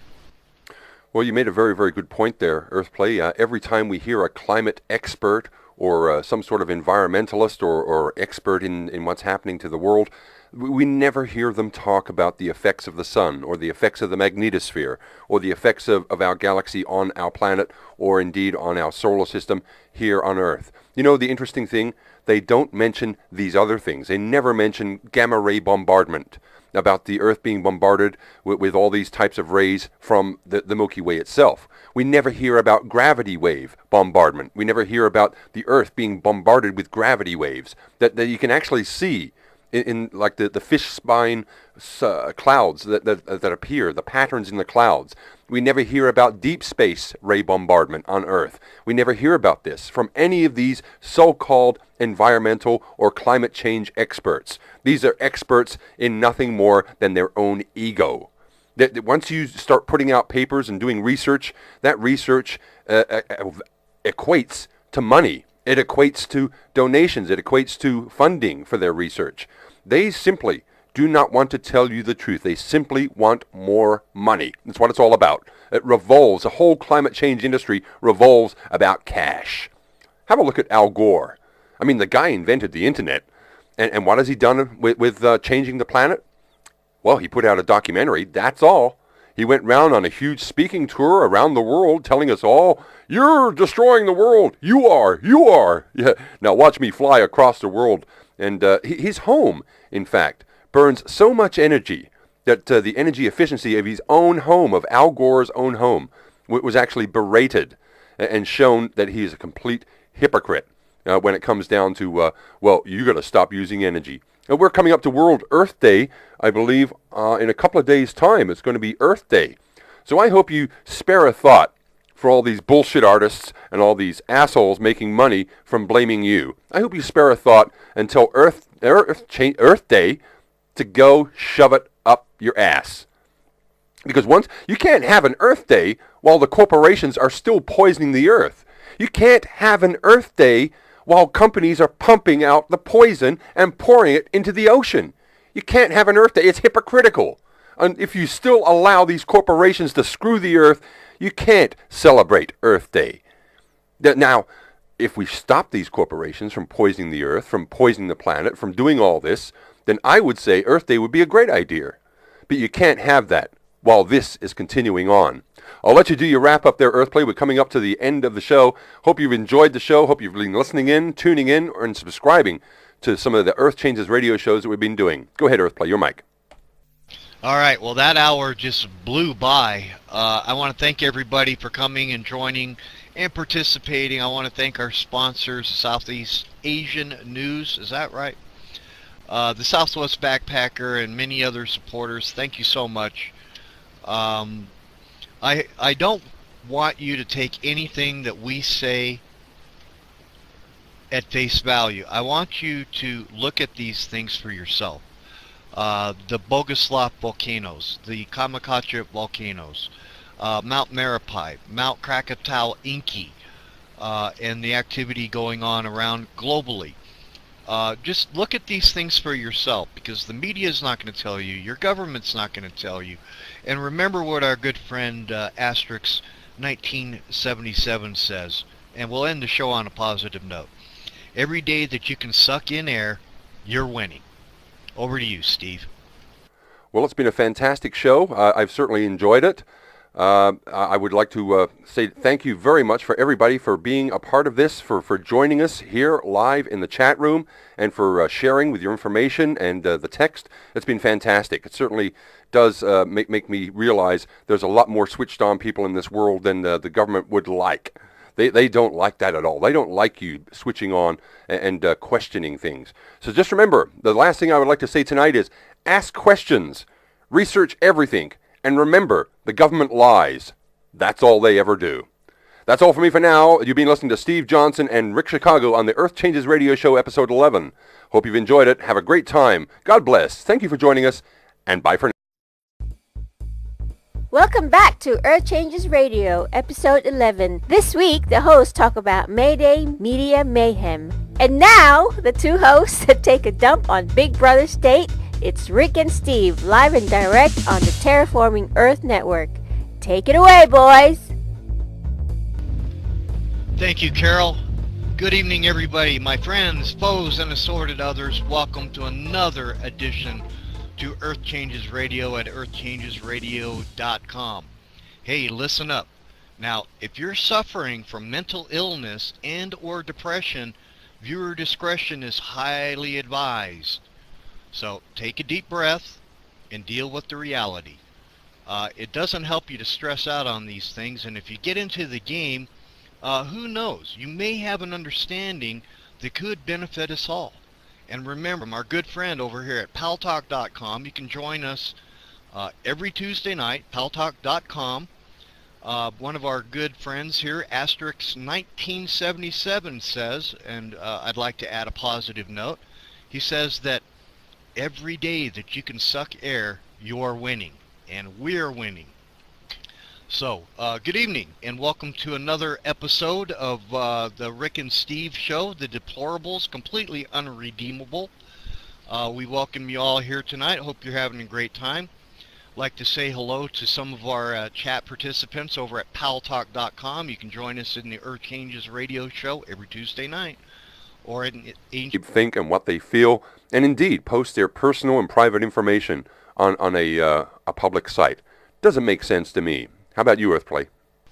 Well, you made a very, very good point there, Earthplay. Every time we hear a climate expert or some sort of environmentalist or expert in what's happening to the world, we never hear them talk about the effects of the sun or the effects of the magnetosphere or the effects of our galaxy on our planet or indeed on our solar system here on Earth. You know, the interesting thing, they don't mention these other things. They never mention gamma ray bombardment, about the Earth being bombarded with all these types of rays from the Milky Way itself. We never hear about gravity wave bombardment. We never hear about the Earth being bombarded with gravity waves that you can actually see in like the fish spine clouds that appear, the patterns in the clouds. We never hear about deep space ray bombardment on Earth. We never hear about this from any of these so-called environmental or climate change experts. These are experts in nothing more than their own ego. That once you start putting out papers and doing research, that research equates to money. It equates to donations. It equates to funding for their research. They simply do not want to tell you the truth. They simply want more money. That's what it's all about. It revolves, the whole climate change industry revolves about cash. Have a look at Al Gore. I mean, the guy invented the internet. And what has he done with changing the planet? Well, he put out a documentary, that's all. He went round on a huge speaking tour around the world telling us all, you're destroying the world. You are. Yeah. Now watch me fly across the world. And his home, in fact, burns so much energy that the energy efficiency of his own home, of Al Gore's own home, was actually berated and shown that he is a complete hypocrite when it comes down to, well, you got to stop using energy. And we're coming up to World Earth Day, I believe, in a couple of days' time. It's going to be Earth Day. So I hope you spare a thought for all these bullshit artists and all these assholes making money from blaming you. I hope you spare a thought until Earth Day to go shove it up your ass. Because once you can't have an Earth Day while the corporations are still poisoning the Earth. You can't have an Earth Day while companies are pumping out the poison and pouring it into the ocean. You can't have an Earth Day. It's hypocritical. And if you still allow these corporations to screw the Earth, you can't celebrate Earth Day. Now, if we stop these corporations from poisoning the Earth, from poisoning the planet, from doing all this, then I would say Earth Day would be a great idea. But you can't have that while this is continuing on. I'll let you do your wrap-up there, Earthplay. We're coming up to the end of the show. Hope you've enjoyed the show. Hope you've been listening in, tuning in, and subscribing to some of the Earth Changes radio shows that we've been doing. Go ahead, Earthplay. Your mic. All right. Well, that hour just blew by. I want to thank everybody for coming and joining and participating. I want to thank our sponsors, Southeast Asian News. Is that right? The Southwest Backpacker and many other supporters. Thank you so much. I don't want you to take anything that we say at face value. I want you to look at these things for yourself. The Bogoslav volcanoes, the Kamakacha volcanoes, Mount Marapi, Mount Krakatoa Inky, and the activity going on around globally. Just look at these things for yourself, because the media is not going to tell you, your government's not going to tell you. And remember what our good friend Asterix 1977 says, and we'll end the show on a positive note. Every day that you can suck in air, you're winning. Over to you, Steve. Well, it's been a fantastic show. I've certainly enjoyed it. I would like to say thank you very much for everybody for being a part of this, for joining us here live in the chat room, and for sharing with your information and the text. It's been fantastic. It certainly does make me realize there's a lot more switched on people in this world than the government would like. They don't like that at all. They don't like you switching on and questioning things. So just remember, the last thing I would like to say tonight is ask questions, research everything, and remember, the government lies. That's all they ever do. That's all for me for now. You've been listening to Steve Johnson and Rick Chicago on the Earth Changes Radio Show, Episode 11. Hope you've enjoyed it. Have a great time. God bless. Thank you for joining us, and bye for now. Welcome back to Earth Changes Radio, Episode 11. This week, the hosts talk about May Day Media Mayhem. And now, the two hosts that take a dump on Big Brother State. It's Rick and Steve, live and direct on the Terraforming Earth Network. Take it away, boys. Thank you, Carol. Good evening, everybody. My friends, foes, and assorted others, welcome to another edition to Earth Changes Radio at EarthChangesRadio.com. Hey, listen up. Now, if you're suffering from mental illness and or depression, viewer discretion is highly advised. So take a deep breath and deal with the reality. It doesn't help you to stress out on these things, and if you get into the game, who knows? You may have an understanding that could benefit us all. And remember, our good friend over here at paltalk.com, you can join us every Tuesday night, paltalk.com. One of our good friends here, Asterix 1977, says, and I'd like to add a positive note, he says that every day that you can suck air, you're winning, and we're winning. So, good evening, and welcome to another episode of the Rick and Steve Show, The Deplorables, completely unredeemable. We welcome you all here tonight. Hope you're having a great time. Like to say hello to some of our chat participants over at paltalk.com. You can join us in the Earth Changes Radio Show every Tuesday night. Or in think and what they feel, and indeed post their personal and private information on a public site. Doesn't make sense to me. How about you, Earthplay?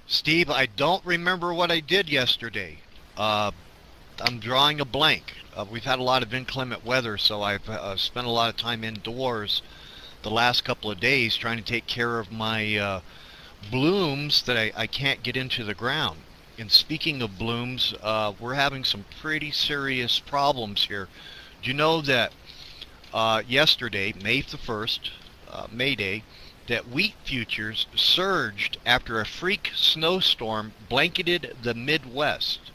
Steve, I don't remember what I did yesterday. I'm drawing a blank. We've had a lot of inclement weather, so I've spent a lot of time indoors the last couple of days trying to take care of my blooms that I can't get into the ground. And speaking of blooms, we're having some pretty serious problems here. Do you know that yesterday, May the 1st, May Day, that wheat futures surged after a freak snowstorm blanketed the Midwest?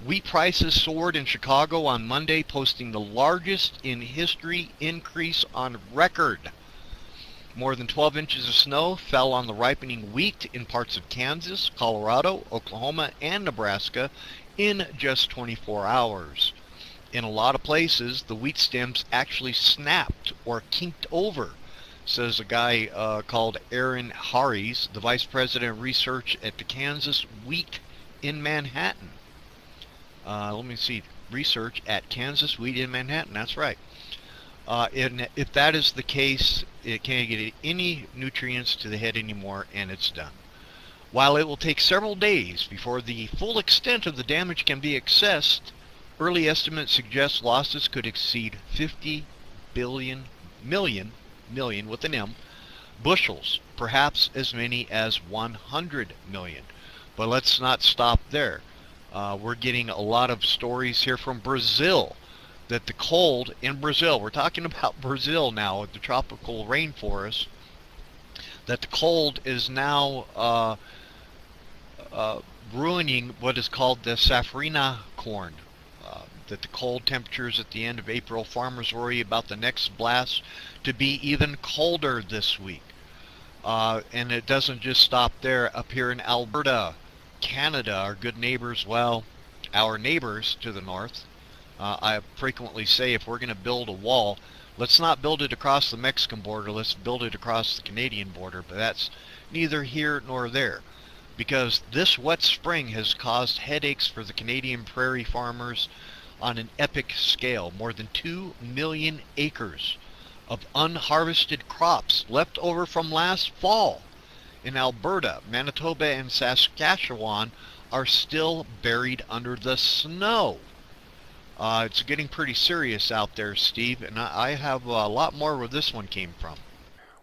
Wheat prices soared in Chicago on Monday, posting the largest in history increase on record. More than 12 inches of snow fell on the ripening wheat in parts of Kansas, Colorado, Oklahoma, and Nebraska in just 24 hours. In a lot of places, the wheat stems actually snapped or kinked over, says a guy called Aaron Harries, the Vice President of Research at the Kansas Wheat in Manhattan. Let me see. Research at Kansas Wheat in Manhattan. That's right. And if that is the case, it can't get any nutrients to the head anymore, and it's done. While it will take several days before the full extent of the damage can be assessed, early estimates suggest losses could exceed 50 million with an M, bushels, perhaps as many as 100 million. But let's not stop there. We're getting a lot of stories here from Brazil, that the cold in Brazil, we're talking about Brazil now, the tropical rainforest, that the cold is now ruining what is called the safrinha corn. That the cold temperatures at the end of April, farmers worry about the next blast to be even colder this week. And it doesn't just stop there. Up here in Alberta, Canada, our good neighbors, well, our neighbors to the north, I frequently say if we're going to build a wall, let's not build it across the Mexican border, let's build it across the Canadian border, but that's neither here nor there. Because this wet spring has caused headaches for the Canadian prairie farmers on an epic scale. More than 2 million acres of unharvested crops left over from last fall in Alberta, Manitoba, and Saskatchewan are still buried under the snow. It's getting pretty serious out there, Steve, and I have a lot more where this one came from.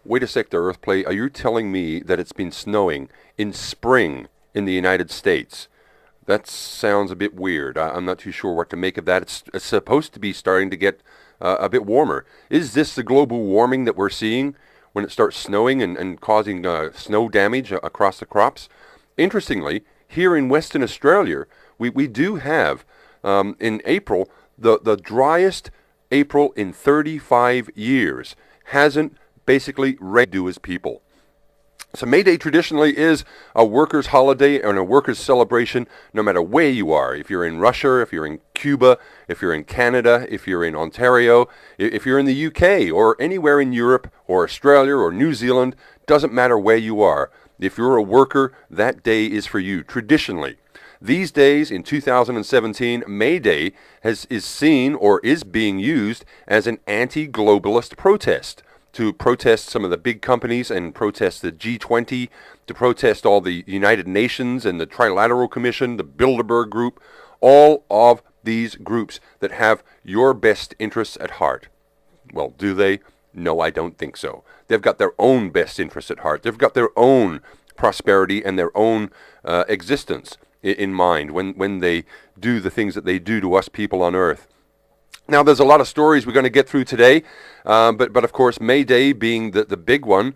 Wait a sec there, Earthplay. Are you telling me that it's been snowing in spring in the United States? That sounds a bit weird. I'm not too sure what to make of that. It's supposed to be starting to get a bit warmer. Is this the global warming that we're seeing when it starts snowing and causing snow damage across the crops? Interestingly, here in Western Australia, we do have in April the driest April in 35 years. Hasn't basically do as people. So May Day traditionally is a workers' holiday and a workers' celebration no matter where you are. If you're in Russia, if you're in Cuba, if you're in Canada, if you're in Ontario, if you're in the UK or anywhere in Europe or Australia or New Zealand, doesn't matter where you are. If you're a worker, that day is for you, traditionally. These days, in 2017, May Day is seen or is being used as an anti-globalist protest, to protest some of the big companies and protest the G20, to protest all the United Nations and the Trilateral Commission, the Bilderberg Group, all of these groups that have your best interests at heart. Well, do they? No, I don't think so. They've got their own best interests at heart. They've got their own prosperity and their own existence in mind when they do the things that they do to us people on Earth. Now, there's a lot of stories we're going to get through today, but of course, May Day being the big one.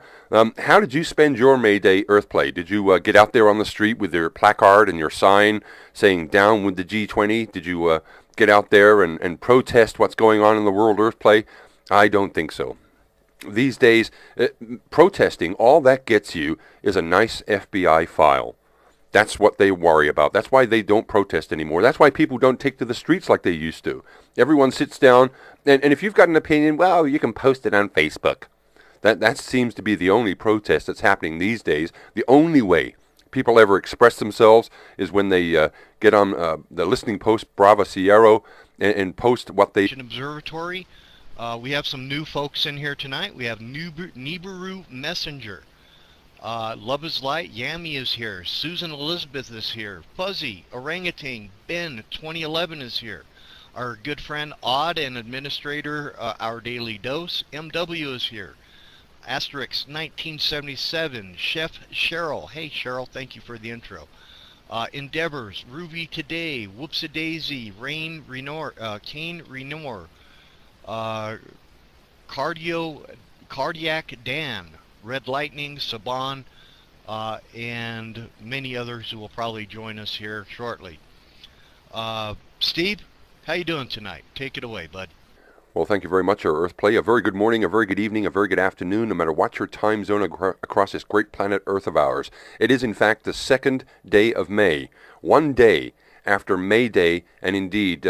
How did you spend your May Day Earth Play? Did you get out there on the street with your placard and your sign saying down with the G20? Did you get out there and protest what's going on in the World Earth Play? I don't think so. These days, protesting, all that gets you is a nice FBI file. That's what they worry about. That's why they don't protest anymore. That's why people don't take to the streets like they used to. Everyone sits down, and if you've got an opinion, well, you can post it on Facebook. That seems to be the only protest that's happening these days. The only way people ever express themselves is when they get on the listening post, Brava Sierra, and post what they... Observatory. We have some new folks in here tonight. We have Nibiru Messenger. Love is Light, Yami is here, Susan Elizabeth is here, Fuzzy, Orangutan, Ben, 2011 is here. Our good friend Odd and administrator, Our Daily Dose, MW is here. Asterix 1977, Chef Cheryl, hey Cheryl, thank you for the intro. Endeavors, Ruby Today, Whoopsie-Daisy, Kane Renor, Cardiac Dan, Red Lightning, Saban, and many others who will probably join us here shortly. Steve, how you doing tonight? Take it away, bud. Well, thank you very much, our Earth Play. A very good morning, a very good evening, a very good afternoon, no matter what your time zone across this great planet Earth of ours. It is, in fact, the 2nd day of May, one day after May Day, and indeed,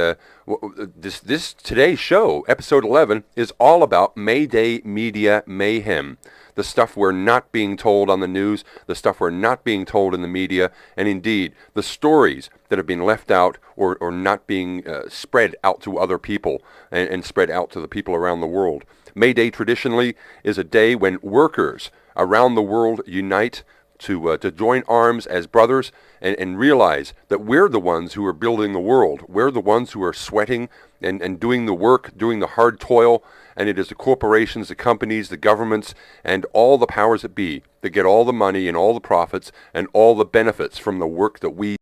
today's show, episode 11, is all about May Day Media Mayhem. The stuff we're not being told on the news, the stuff we're not being told in the media, and indeed, the stories that have been left out or not being spread out to other people and spread out to the people around the world. May Day traditionally is a day when workers around the world unite to join arms as brothers and realize that we're the ones who are building the world. We're the ones who are sweating and doing the work, doing the hard toil, and it is the corporations, the companies, the governments, and all the powers that be that get all the money and all the profits and all the benefits from the work that we